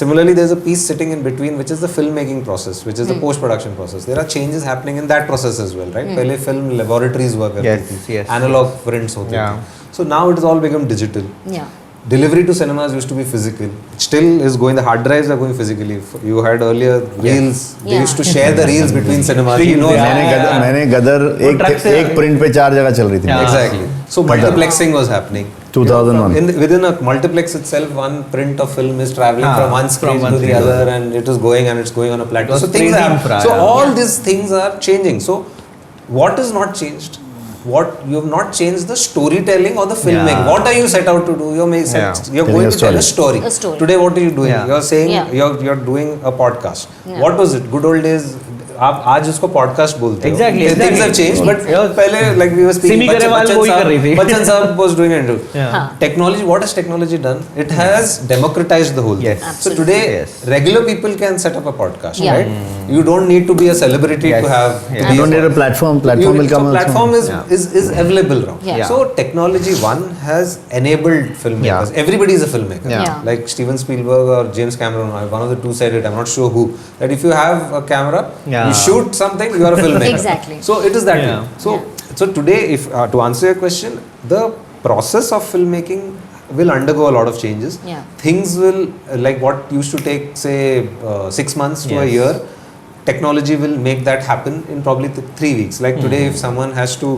Similarly, there's a piece sitting in between which is the filmmaking process, which is the post-production process. There are changes happening in that process as well, right? पहले film laboratories हुआ करती Yes, थी, yes. analog prints होते Yeah. थे. So now it has all become digital. Yeah. Delivery to cinemas used to be physical. Still is going. The hard drives are going physically. You had earlier reels. They Yeah. used to share the reels between cinemas. You know, मैंने गदर truck से- एक print पे 4 जगह चल रही थी. Yeah. exactly. So multiplexing was happening. 2001. Within a multiplex itself, one print of film is traveling from one screen from one to the screen to other, and it is going and it's going on a plateau. was So things crazy are. infra, So yeah. all these things are changing. So what is not changed? What you have not changed the storytelling or the filmmaking. Yeah. What are you set out to do? You're Yeah. you're Telling going a to tell a story. A story. Today, what are you doing? Yeah. You're saying Yeah. you're doing a podcast. Yeah. What was it? Good old days. आप आज उसको podcast बोलते हो. Exactly, Things exactly. have changed, but Yeah. पहले like we were speaking. Simi Garewal वो ही कर रही थी. बच्चन साहब was doing an interview. Yeah. हाँ. Technology, what has technology done? It has democratized the whole Yes. thing. So Absolutely. today, Yes. regular people can set up a podcast, Yeah. right? You don't need to be a celebrity Yes. to have. Yes. to You be don't need a podcast. platform. Platform will come So also. platform Yeah. is available now. Yeah. So technology one has enabled filmmakers. Yeah. Everybody is a filmmaker. Yeah. Yeah. Like Steven Spielberg or James Cameron, one of the two said it. I'm not sure who. That if you have a camera, Yeah. you shoot something, you are a filmmaker. Exactly. So it is that Yeah. way. So today, if to answer your question, the process of filmmaking will undergo a lot of changes. Yeah. Things will like what used to take say 6 months to a Yes. year. Technology will make that happen in probably 3 weeks. Like today, if someone has to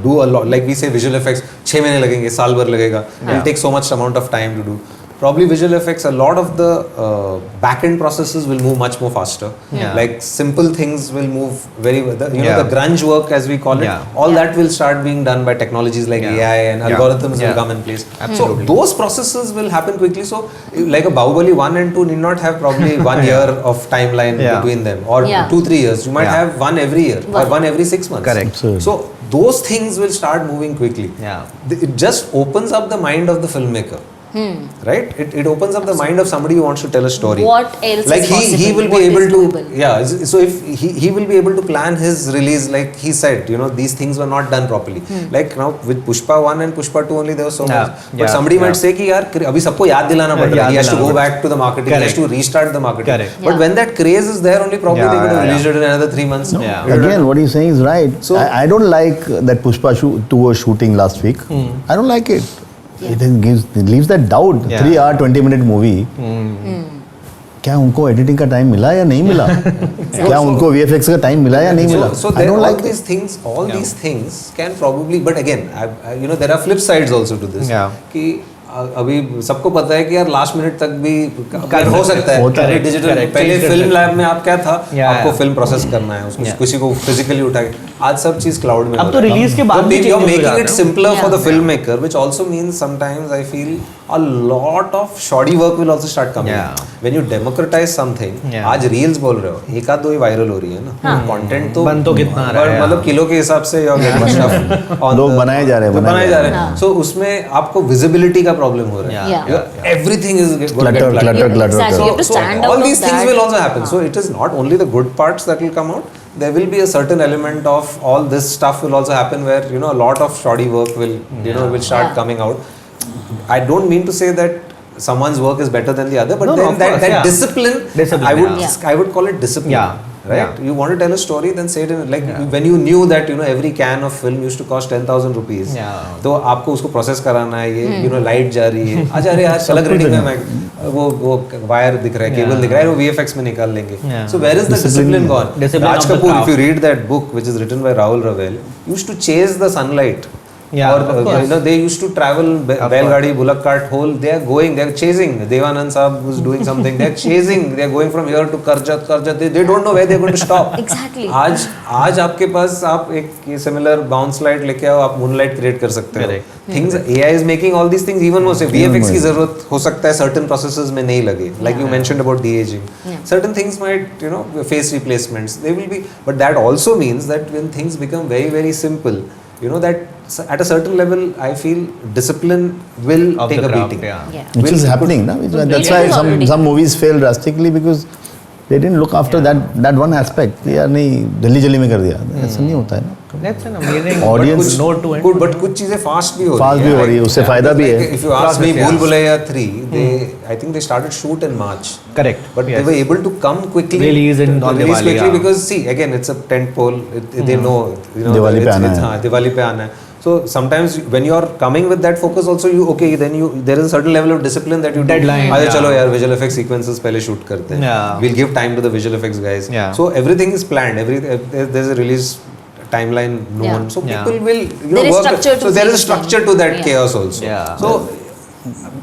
do a lot, like we say visual effects, 6 महीने लगेंगे, साल भर लगेगा. It'll take so much amount of time to do. Probably visual effects, a lot of the back-end processes will move much more faster. Yeah. Like simple things will move very well. You know, Yeah. the grunge work as we call it, Yeah. all that will start being done by technologies like Yeah. AI and Yeah. algorithms will Yeah. come in place. Absolutely. So those processes will happen quickly. So like a Bahubali 1 and 2 need not have probably 1 year of timeline Yeah. between them or Yeah. 2-3 years. You might Yeah. have one every year or one every 6 months. Correct. Absolutely. So those things will start moving quickly. Yeah. It just opens up the mind of the filmmaker. right? It opens up the mind of somebody who wants to tell a story. What else like is he possible? will be What able is to doable? yeah, so if he will be able to plan his release, like he said, these things were not done properly. Like now with Pushpa 1 and Pushpa 2 only there was so much, but somebody might say कि यार अभी सबको याद दिलाना पड़ रहा है, he has to go back to the marketing, he has to restart the marketing. Correct. But when that craze is there, only probably they could have released it in another 3 months. Again, what he's saying is right. So- I don't like that Pushpa 2 was shooting last week. I don't like it. It leaves that doubt. 3 hour 20-minute movie. क्या उनको editing का time मिला या नहीं मिला? क्या उनको VFX का टाइम मिला या नहीं मिला? So I there, don't all like these things, these things can probably, but again, there are flip sides also to this. Yeah. कि अभी सबको पता है कि यार लास्ट मिनट तक भी हो सकता है डिजिटल. पहले फिल्म लैब में आप क्या था, आपको फिल्म प्रोसेस करना है, उसको किसी को फिजिकली उठा के, आज सब चीज क्लाउड में. अब तो रिलीज के बाद भी you're changes हो making जाते it हैं. simpler for the filmmaker, which also means sometimes I feel a lot of shoddy work will also start coming. When you democratize something, आज रील्स बोल रहे हो, एक आध दो ही वायरल हो रही है ना, कंटेंट तो बन तो कितना आ रहा है, मतलब किलो के हिसाब से लोग बनाए जा रहे हैं. सो उसमें आपको विजिबिलिटी का प्रॉब्लम हो रहा है. Everything is Clutter. Exactly. You have to stand out all of these things that. will also happen. So it is not only the good parts that will come out. There will be a certain element of all this stuff will also happen where a lot of shoddy work will will start coming out. I don't mean to say that someone's work is better than the other, but No, then of course, that discipline, I would call it discipline. Right? You want to tell a story, then say it in like when you knew that every can of film used to cost 10,000 rupees. तो आपको उसको process कराना है, ये light जा रही है, अच्छा अरे यार अलग रीडिंग में वो वायर दिख रहा है, केबल दिख रहा है, वो VFX में निकाल लेंगे. So where is the discipline gone? Raj Kapoor, if you read that book which is written by Rahul Ravel, used to chase the sunlight. Or they used to travel बैलगाड़ी bullock cart whole. They are chasing. Devanand Saab was doing something. They are going from here to Karjat. They don't know where they are going to stop. Exactly. आज आपके पास आप एक similar bounce light लेके आओ, आप moonlight create कर सकते हो. Things AI is making all these things even more. VFX की जरूरत हो सकता है certain processes में नहीं लगे. Like you mentioned about de-aging. Certain things might face replacements. They will be, but that also means that when things become very very simple, that at a certain level, I feel discipline will take a beating. Which is happening, na? That's why some movies fail drastically because they didn't look after that one aspect. यार नहीं जल्दी में कर दिया, ऐसा नहीं होता है ना. That's an amazing Audience note to end. Good, but कुछ चीजें fast भी हो रही है, उससे फायदा भी है. If you ask me, Bhool Bhulaiya 3, I think they started shoot in March. Correct. But they were able to come quickly. Release on Diwali, quickly because see, again, it's a tent pole. They know, Diwali पे आना है. Diwali पे आना है. So sometimes when you are coming with that focus also, there is a certain level of discipline that you Deadline. do. चलो यार visual effects sequences पहले shoot करते हैं. We'll give time to the visual effects guys. So everything is planned. There's a release timeline known. So people will there is work. structure to So there is a things. structure to that chaos also. So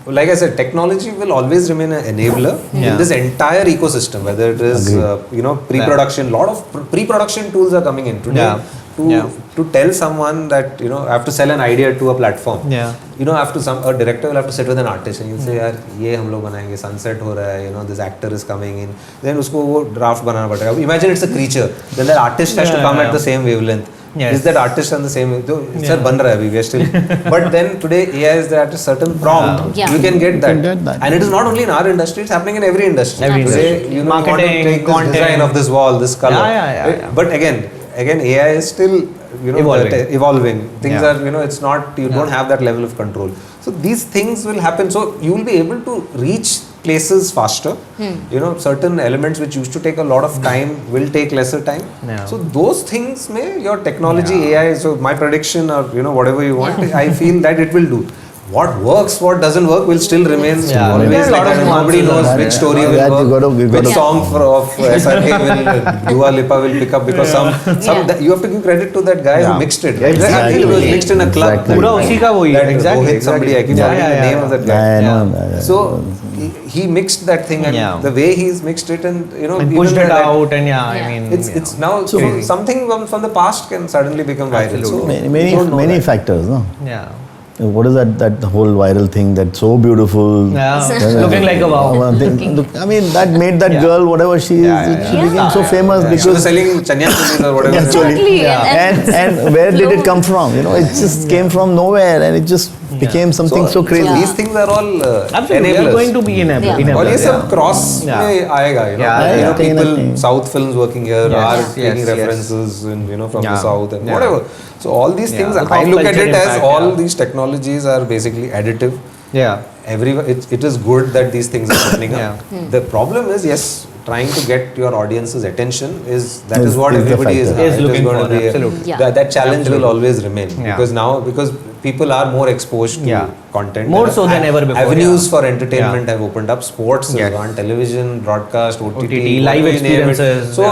like I said, technology will always remain an enabler in this entire ecosystem. Whether it is pre-production, lot of pre-production tools are coming in today. To tell someone that I have to sell an idea to a platform. A director will have to sit with an artist and you say यार ये हम लोग बनाएंगे, sunset हो रहा है, this actor is coming in, then उसको वो draft बनाना पड़ेगा. Imagine it's a creature, then that artist has to come at the same wavelength. Is that artist on the same sir बन रहा है अभी, we are still, but then today AI is there at a certain prompt, you can get that. And it is not only in our industry, it's happening in every industry. Today, you want to take this design of this wall, this color. But again AI is still evolving. Things are it's not, you don't have that level of control. So these things will happen. So you will be able to reach places faster. Certain elements which used to take a lot of time will take lesser time. So those things your technology AI, so my prediction or whatever you want, I feel that it will do. What works, what doesn't work will still remain always like that. Nobody knows which story will work, which song of SRK will Dua Lipa will pick up because you have to give credit to that guy who mixed it. Right? Exactly. It was mixed in a club. पूरा उसी का वही है. Exactly. Somebody I keep forgetting the name of that guy. So he mixed that thing and the way he's mixed it and and pushed it out and I mean it's now something from the past can suddenly become viral. So many factors, no? what is that whole viral thing that's so beautiful? Looking like a wow. I mean, that made that girl, whatever she is, she became so famous She was because. selling chanya cholis or whatever. Actually, Exactly. and where did it come from? You know, it just came from nowhere, and it just became something so crazy. These things are all Absolutely, enablers. going to be enablers. और ये सब cross में आएगा, you know. Yeah, You know, yeah. people, Nothing. South films working here are Yes, taking yes. references and you know from the Yeah. South and Yeah. whatever. So all these things, The I pop look at culture it as impact, all yeah. these technologies are basically additive. Yeah. It is good that these things are happening up. Yeah. The problem is, yes, trying to get your audience's attention is what Is the everybody is, factor. Is looking going for, to be absolutely. Yeah. that challenge will always remain Yeah. because people are more exposed to Yeah. content. More And so than ever before, Avenues yeah. for entertainment Yeah. have opened up. Sports Yes. is on television, broadcast, OTT, OTT, live whatever you name it. experiences, So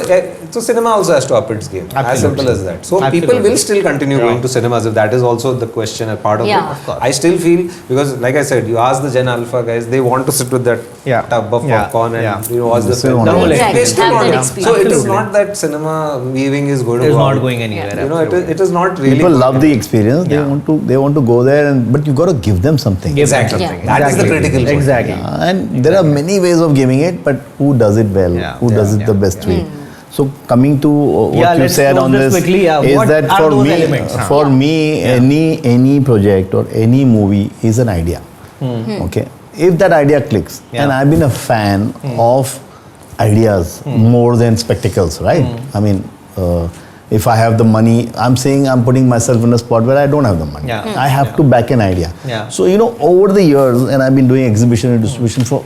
yeah. so cinema also has to up its game. As Absolutely. simple as that. So people Absolutely. will still continue Yeah. going to cinemas if that is also the question, a part of Yeah. it. Of course. I still feel, because like I said, you ask the Gen Alpha guys, they want to sit with that Yeah. tub of Yeah. popcorn and Yeah. you know, watch the Still film. want The whole They experience. still Have want that it. experience. So it is Absolutely. not that cinema viewing is going to Is go not out. going anywhere. You know, absolutely. it is not really. People going love the anywhere. experience. Yeah. They want to go there, but you got to give them something. Give them Exactly. something. That is the critical point. Exactly. And there are many ways of giving it, but who does it well? Yeah. Who does it the best way? So coming to what Yeah, you let's said close on this this quickly. Yeah, is what that are for those me, elements? for me, any project or any movie is an idea. Okay, if that idea clicks, Yeah. and I've been a fan of ideas more than spectacles, right? I mean. If I have the money, I'm saying I'm putting myself in a spot where I don't have the money. Yeah. I have to back an idea. Yeah. So, you know, over the years, and I've been doing exhibition and distribution for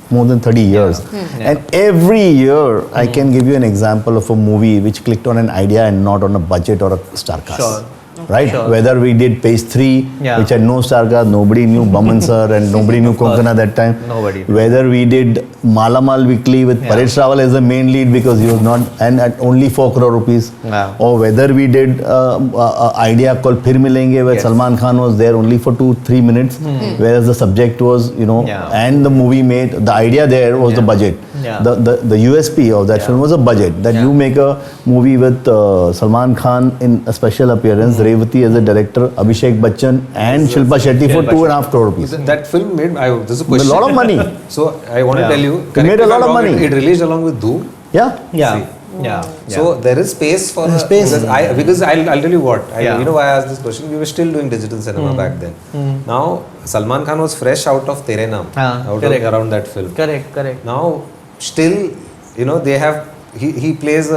more than 30 years. And every year, I can give you an example of a movie which clicked on an idea and not on a budget or a star cast. Sure. Right? Sure. Whether we did Page 3, Yeah. which had no star cast, nobody knew Baman sir and nobody knew course. Konkana that time. Nobody. Whether we did Malamal Weekly with Yeah. Paresh Rawal as the main lead because he was not, and at only 4 crore rupees. Yeah. Or whether we did a idea called Phir Milenge where Yes. Salman Khan was there only for 2-3 minutes, whereas the subject was, you know, Yeah. and the movie made, the idea there was the budget. Yeah. The USP of that Yeah. film was a budget. That Yeah. you make a movie with Salman Khan in a special appearance, Revati as a director, Abhishek Bachchan and Shilpa Shetty for Shilpa 2.5 crore rupees. That film made. This is a A question. lot of money. So I want to Yeah. tell you, It made correct a if lot I'm of wrong, money. It released along with Dhoom. Yeah. Yeah. See. Yeah. So there is space for There's space. because I'll tell you what. Yeah. You know why I asked this question? We were still doing digital cinema back then. Now Salman Khan was fresh out of Tere Naam, correct. around that film. Correct. Now still, you know, they have. He plays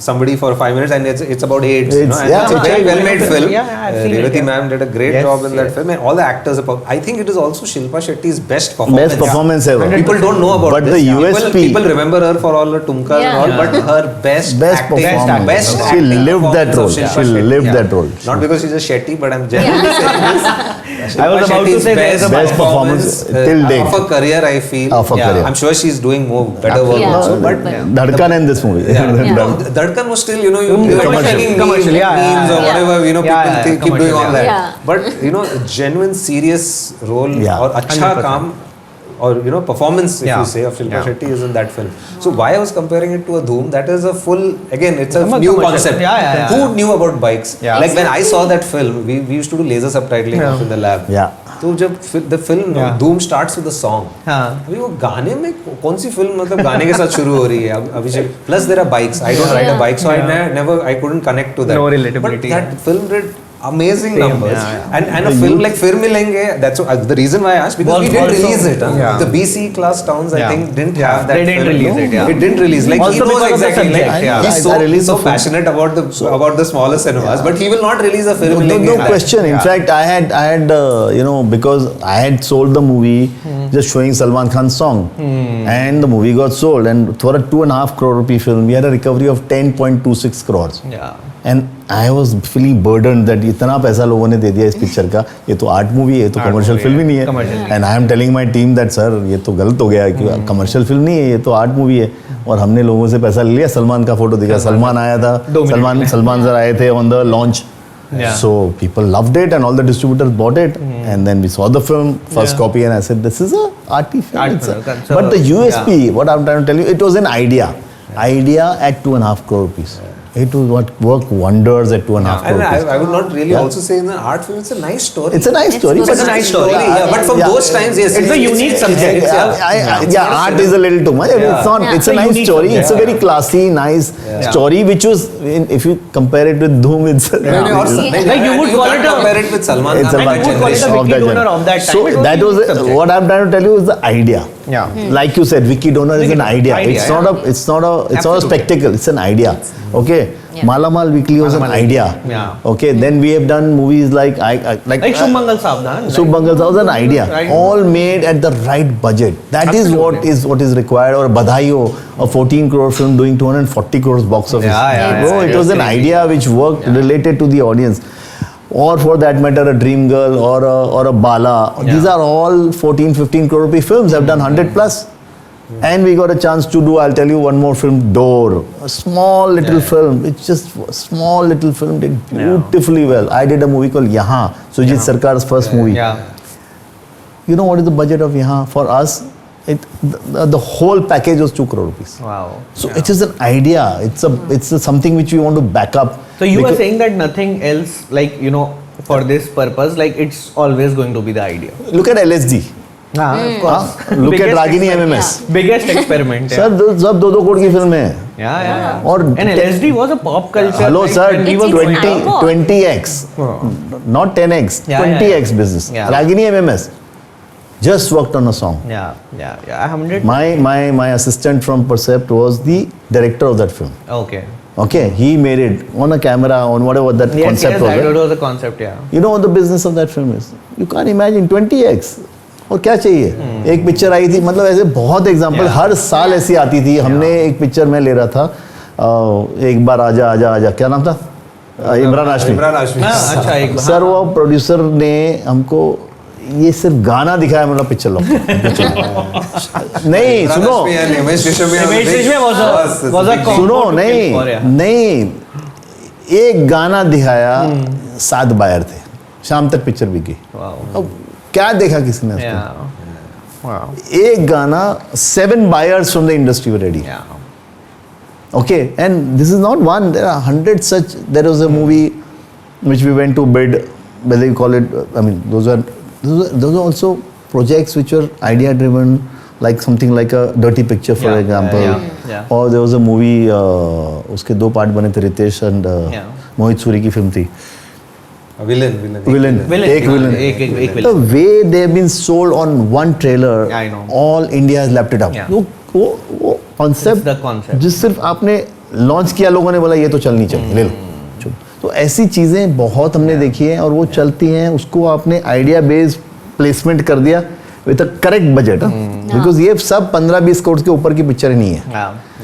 somebody for 5 minutes and it's about AIDS. You know, and yeah, it's a very well made film. Yeah, I've seen it, Revati yeah. ma'am did a great Yes, job in that yes. film, and all the actors. I think it is also Shilpa Shetty's best performance. Best performance ever. People don't know about But this. the People- USP People remember her for all her tumkas Yeah. and all, but her best acting, performance. best She acting lived that performance of role. Shilpa She Shetty. lived that role. Not because she's a Shetty, but I'm genuinely saying this. I was about to say there is a best performance till date. of her career. I feel. Of her career. I'm sure she's doing more better work Yeah. also, but. Dhadkan in this movie. No, Dhadkan was still, you know, you were Commercial. making Commercial, memes yeah, or yeah. whatever, you know, Yeah, people yeah, keep doing commercial, all that. yeah. But, you know, a genuine serious role Yeah. or acha 100%. kaam or, you know, performance, if Yeah. you say, of Shilpa Yeah. Shetty is in that film. So why I was comparing it to a Dhoom, that is a full, again, it's a Commercial. new concept. Yeah. Who knew about bikes? Yeah. Like when I saw that film, we used to do laser subtitling Yeah. in the lab. Yeah. तो जब the film Yeah. Dhoom starts with a song. हाँ. अभी वो गाने में कौन सी film मतलब गाने के साथ शुरू हो रही है Abhishek plus there are bikes I don't ride a bike so I never I couldn't connect to that No relatability. But that film did amazing Same, numbers yeah. and a film like Phir Milenge, that's the reason why I asked, because we didn't Also- release it. Yeah. The BC class towns I Yeah. think didn't Yeah. have that They didn't film. release it, yeah. It didn't release, like Also he knows because of the exactly, like subject, yeah. he's I released so the film. passionate about the smaller cinemas, but he will not release a Phir No, Milenge. no question. In fact, I had you know, because I had sold the movie just showing Salman Khan's song, and the movie got sold. And for a 2.5 crore rupee film, we had a recovery of 10.26 crores. Yeah. And I was feeling burdened that इतना पैसा लोगों ने दे दिया इस picture का, ये तो art movie है, ये तो Art कमर्शियल movie फिल्म ही है, नहीं है. commercial. And I am telling my team that sir ये तो गलत हो गया कि कमर्शियल फिल्म नहीं है, ये तो आर्ट मूवी है. और हमने लोगों से पैसा ले लिया. सलमान का फोटो दिखा, सलमान आया था, 2 मिनट सलमान सर आए थे on the launch. Yeah. So people loved it and all the distributors bought it, and then we saw the film first Yeah. copy and I said this is a arty film. Art It's a- film. So, but the USP, what I'm trying to tell you, it was an idea at 2.5 crore rupees. It will work wonders at 2.5 crore And rupees. I would not really Yeah. also say in an art film, it's a nice story. It's a nice story. It's but a nice story. Yeah, but from Yeah. those times, yes. It's a unique subject. It's Yeah, art is a little too much. It's not. Yeah. It's a It's a nice unique story. subject. It's a very classy, nice story, which was, if you compare it with Dhoom, it's Like you would call it a- compare it with Salman it's Khan. a And bunch you would call it a of Vicky that Donor genre. of that time. So It was that a was unique subject. what I'm trying to tell you is the idea. Yeah. Like you said, Vicky Donor is an idea. Idea, It's not yeah. a. It's not a. It's not a Absolutely. spectacle. It's an idea. Okay. Yeah. Malamal Weekly was an Malamal idea. Weekly, yeah. Okay. Then we have done movies like Like Shubmangal Savdhan. Subh Bangal was an idea, Right. all made at the right budget. That is Absolutely. what is required. Or Badhaio, a 14 crore film doing 240 crores box office. Yeah, Bro, yeah, it was an crazy. idea which worked related to the audience. Or for that matter, a Dream Girl or a Bala. These are all 14, 15 crore rupee films. Have done 100 plus. And we got a chance to do, I'll tell you one more film, Door. A small little film. It's just a small little film, did beautifully well. I did a movie called Yahan, Sujit Sarkar's first movie. Yeah. You know what is the budget of Yahan? For us, the whole package was 2 crore rupees. Wow. So it is an idea. It's something which we want to back up. So you are Because- saying that nothing else, like, you know, for this purpose, like it's always going to be the idea. Look at LSD. Of course. Look at Biggest Ragini experiment. MMS. Biggest experiment. Sir सब 2-2 करोड़ की film है. Yeah. और And LSD was a pop culture. Hello like, sir, when we It's were an growing up. icon. 20x, not 10x, Yeah, 20x yeah. business. Yeah. Ragini MMS just worked on a song. Yeah. 100. My assistant from Percept was the director of that film. Okay. Okay, he made it on a camera, on whatever that Yes, concept was. that right? was the concept, yeah. You know what the business of that film is? You can't imagine 20x. और क्या चाहिए? एक picture आई थी, मतलब ऐसे बहुत example हर साल ऐसी आती थी. हमने एक पिक्चर में ले रहा था, एक बार आजा आजा आजा, क्या नाम था? इमरान हाशमी. इमरान हाशमी. हाँ, अच्छा एक सर वो प्रोड्यूसर ने हमको ये सिर्फ गाना दिखाया, मतलब पिक्चर लो. नहीं इमरान सुनो, Hashmi and Himesh Reshammiya Himesh Reshammiya was a combo सुनो to नहीं kill for, yeah. नहीं, एक गाना दिखाया, 7 बायर थे, शाम तक पिक्चर बिक गई. Wow. अब क्या देखा किसी ने उसको? Yeah. Wow. एक गाना, 7 buyers from the industry were ready. Yeah. Okay, and this is not one. There are hundreds such. There was a movie which we went to bid, whether you call it. I mean, those are also projects which were idea driven, like something like a Dirty Picture, for Yeah, example. yeah. Or there was a movie. उसके 2 part बने थे, Ritesh and Yeah. मोहित सूरी की film थी. Villain. Villain. एक villain. एक The villain. way they've been sold on one trailer, Yeah, I know. all India has lapped it up. Yeah. वो concept, It's the concept. जिस सिर्फ आपने लॉन्च किया, लोगों ने बोला ये तो चलनी चाहिए, ले लो. चलो. तो ऐसी चीजें बहुत हमने देखी हैं और वो चलती हैं. उसको आपने आइडिया बेस्ड प्लेसमेंट कर दिया with a correct budget, because ये सब 15-20 करोड़ के ऊपर की पिक्चर नहीं है.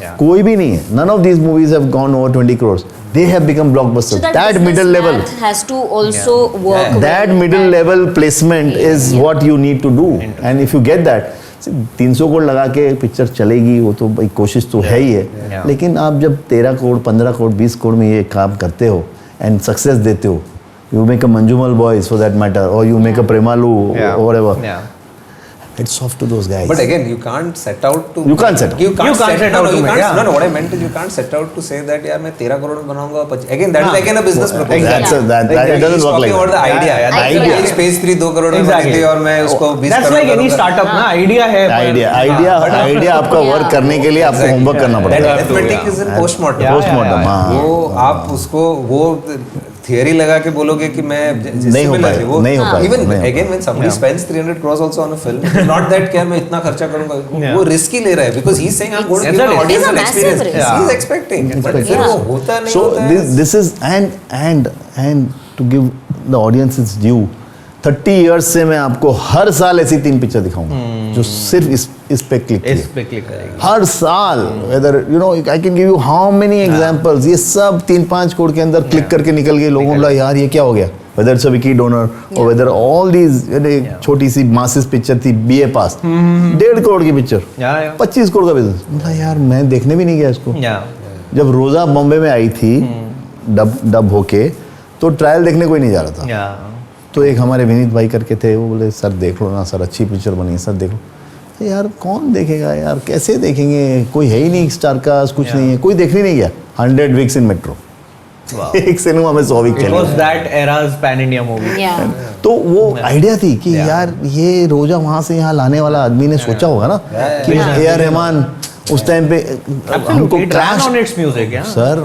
Yeah. कोई भी नहीं है. None of these movies have gone over 20 crores. They have become So blockbusters. that That business middle level. math has to also work. That well. middle level placement is Yeah. what you need to do, and if you get that, 300 crore लगा के picture चलेगी, वो तो भाई कोशिश तो है ही है. Yeah. लेकिन आप जब 13 करोड़ 15 करोड़ 20 करोड़ में ये काम करते हो एंड सक्सेस देते हो, you make a Manjumal Boys for that matter, or you make a Premalu Yeah. or whatever. Yeah. It's off to those guys. But again, you can't set out to. You can't set out. You can't set out to make. yeah. No, what I meant is you can't set out to say that यार मैं 13 करोड़ में बनाऊंगा. Again, that is again a business proposal. That's Like, it doesn't he's work like talking about the that. idea. Yeah, The idea. idea. Phase 3 2 crore में बनी Exactly. थी और मैं उसको 20 That's करोड़ like any करूंगा. startup ना, idea है. आइडिया आपका वर्क करने के लिए आपको होमवर्क करना That पड़ेगा. arithmetic is in postmortem. Yeah, postmortem. हाँ. वो आप उसको वो थियरी लगा के बोलोगे कि मैं नहीं हो पाएगा, नहीं हो पाएगा, इवन नहीं हो again when somebody spends 300 crores also on a film not that क्या मैं इतना खर्चा करूंगा. वो रिस्क ही ले रहा है because he is saying I am going to give my It's audience a an massive experience. risk. He is expecting but फिर वो होता नहीं So होता है. this is and to give the audience its due, 30 years से मैं आपको हर साल ऐसी 3 पिक्चर दिखाऊंगा जो सिर्फ इस पे क्लिक इस किए. पे क्लिक करेगी. हर साल, whether you know, I can give you how many examples. ये सब 3-5 करोड़ के अंदर क्लिक करके निकल गए. लोगों को बोला यार ये क्या हो गया. Whether it's a Vicky Donor or whether all these, एक छोटी सी मासिस पिक्चर थी BA पास, 1.5 करोड़ की पिक्चर, Yeah. 25 करोड़ का बिजनेस. बोला यार मैं देखने भी नहीं गया इसको. Yeah. जब रोजा बॉम्बे में आई थी डब होके, तो ट्रायल देखने कोई नहीं जा रहा था. Yeah. तो एक हमारे विनीत भाई करके थे, वो बोले सर देख लो ना सर, अच्छी पिक्चर बनी है सर, देख लो. यार कौन देखेगा यार, कैसे देखेंगे, कोई है ही नहीं स्टार कास्ट, कुछ नहीं है, कोई देखने नहीं गया. 100 वीक्स इन मेट्रो. एक सिनेमा में 100 वीक It चले. was that era's pan-India movie. Yeah. तो वो आइडिया थी कि यार ये रोजा वहाँ से यहाँ लाने वाला आदमी ने सोचा होगा ना कि ए.आर. रहमान उस टाइम पे हमको It ran crash. on its music, yeah. Sir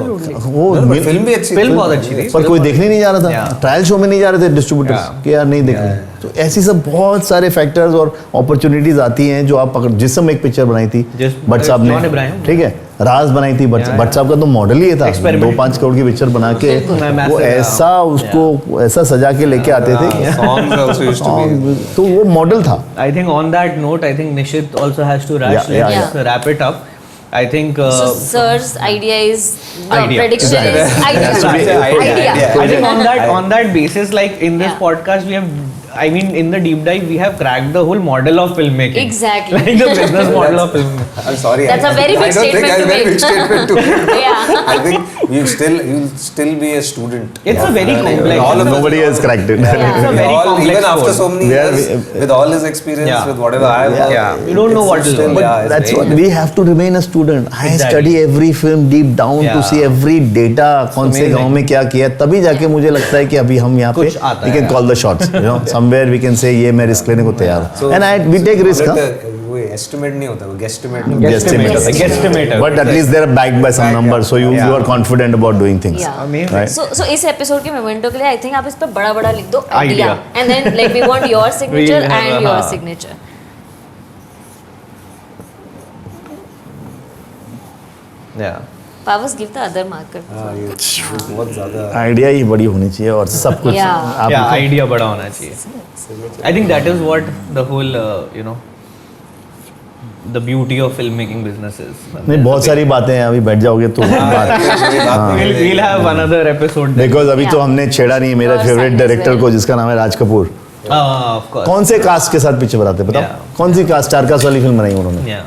वो फिल्म भी अच्छी Film बहुत अच्छी थी. पर कोई देखने नहीं जा रहा था. Yeah. ट्रायल शो में नहीं जा रहे थे डिस्ट्रीब्यूटर्स Yeah. कि यार नहीं देखने. तो ऐसी सब बहुत सारे फैक्टर्स और अपॉर्चुनिटीज आती हैं जो आप पकड़. जिसम एक पिक्चर बनाई थी भट्ट साहब जॉन ने, इब्राहिम. ठीक है, राज बनाई थी भट्ट साहब का तो मॉडल ही ये था. Experiment. 2-5 करोड़ की पिक्चर बना के Massive, वो ऐसा उसको ऐसा सजा के लेके आते थे. Songs also used to be. तो वो मॉडल था. I think on that note, I think Nishit also has to rush. Yeah, yeah, Let's wrap it up. I think. So sir's idea is the Idea. prediction is idea. Has to be idea. I think on that basis, like in this Yeah. podcast, we have. I mean, in the deep dive, we have cracked the whole model of filmmaking. Exactly. Like the business model of filmmaking. I'm sorry. That's a very big I don't think statement to very make. big statement to make. Yeah. I think you'll still be a student. It's a very complex. All of us- Nobody has cracked it. Yeah. It's a We very all, complex even after code. so many We are- years, with all his experience, Yeah. with whatever I have, Yeah. You don't know it's what to still, do. yeah, it's That's very what we have to remain a student. I Exactly. study every film deep down to Yeah. see every data. कौन से amazing. गांव में क्या किया, तभी जाके मुझे लगता है कि अभी हम यहाँ पे कुछ आता we है, can call the shots. You know, somewhere we can say ये मैं रिस्क लेने को तैयार हूँ. And we take risk. वो estimate नहीं होता, वो guesstimate. Guesstimator. But at least they are backed by some numbers, so you are confident about doing things. Yeah. Amazing. Right? So इस एपिसोड के मोमेंटो के लिए आई थिंक आप इस पे बड़ा बड़ा लिख दो Idea. Idea and then like we want your signature We'll have and a- your हाँ. Signature. Yeah. Pavas give the other marker. हाँ, ये बहुत ज़्यादा. आइडिया ही बड़ी होनी चाहिए और सब कुछ Yeah. आप Yeah, idea बड़ा होना चाहिए. I think that is what the whole, the beauty of filmmaking business is. नहीं, बहुत सारी बातें हैं, अभी बैठ जाओगे तो We'll have another episode. then. Because अभी तो Yeah. हमने छेड़ा नहीं मेरा Your favourite son as director well. को जिसका नाम है राज कपूर. Of course. कौन से कास्ट के साथ पिक्चर बनाते हैं बताओ. Yeah. कौन सी कास्ट, स्टार कास्ट वाली फिल्म बनाई उन्होंने Yeah.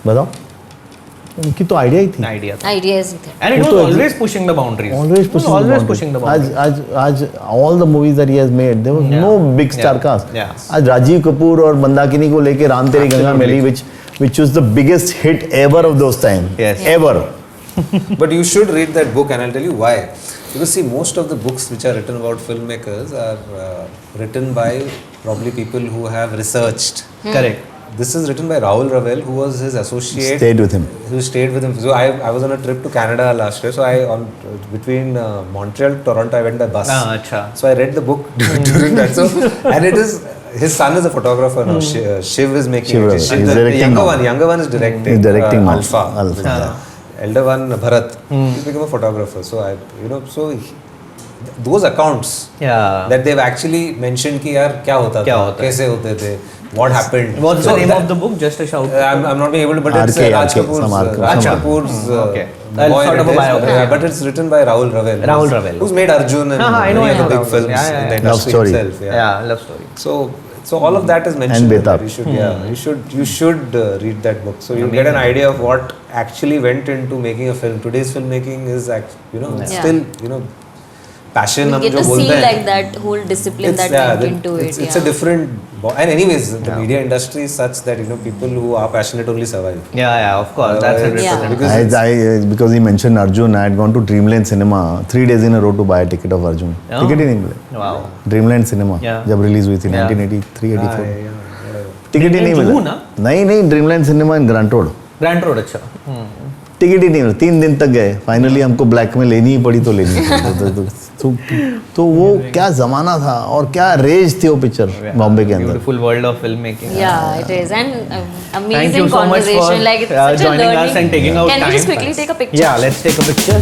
बताओ. उनकी तो आइडिया ही थी. Idea. आइडियाज ही थे. And it वो was तो always pushing the boundaries. Always It was pushing always the pushing the boundaries. boundaries. आज all the movies that he has made, there was Yeah. no big star Yeah. cast. Yeah. आज राजीव कपूर और मंदाकिनी को लेके राम तेरी Ganga Absolutely. Maili, which was the biggest hit ever of those time. Yes. Ever. But you should read that book, and I'll tell you why. Because see, most of the books which are written about filmmakers are written by probably people who have researched. Correct. This is written by Rahul Ravel, who was his associate. Stayed with him. Who stayed with him. So I was on a trip to Canada last year. So between Montreal, Toronto, I went by bus. Ah, acha. So I read the book during that. So and it is. His son is a photographer now. Shiv is making Shiv it. is- Shiv, he's the directing younger now. one. Younger one is directing. He's directing now. Alpha. Alpha. Elder one, Bharat. He's become a photographer. So those accounts Yeah. that they've actually mentioned कि यार क्या होता क्या था, होता है? कैसे होते थे, what happened. What's So the name that- of the book? Just a shout. I'm not being able to, but it's RK, Raj some Kapoor's. RK. Raj Acha. Kapoor's. Okay. boy Sort of a it is, biography. but it's written by Rahul Ravel. Rahul Ravel. Who's made Arjun and I know, many I know other big Rahul films Ravel. Yeah, in the yeah. Love industry story. itself. Yeah, love story. So all of that is mentioned. And in that. Betab. You should read that book. So you get an idea of what actually went into making a film. Today's filmmaking is still passion. We हम get जो to see बोलते हैं, like that whole discipline that went into it. it's a different and anyways the media industry is such that people who are passionate only survive. Yeah, of course. That's 100%. Because because he mentioned Arjun, I had gone to Dreamland Cinema 3 days in a row to buy a ticket of Arjun. Oh. Ticket ही नहीं मिले. Wow. Dreamland Cinema Yeah. जब release हुई थी Yeah. 1983-84. whatever. Ticket ही नहीं Dreamland Zoo मिला. ना? नहीं Dreamland Cinema in Grant Road. Grand Road, अच्छा. टिकट ही नहीं मिला. 3 दिन तक गए. फाइनली हमको ब्लैक में लेनी ही पड़ी तो लेनी पड़ी. तो वो क्या जमाना था और क्या रेज थी वो पिक्चर बॉम्बे के अंदर. Beautiful world of filmmaking. Yeah, it is. And Thank amazing you so much for conversation. Like it's such a joining learning. us and taking out Can time. we just quickly take a picture? Yeah, let's take a picture.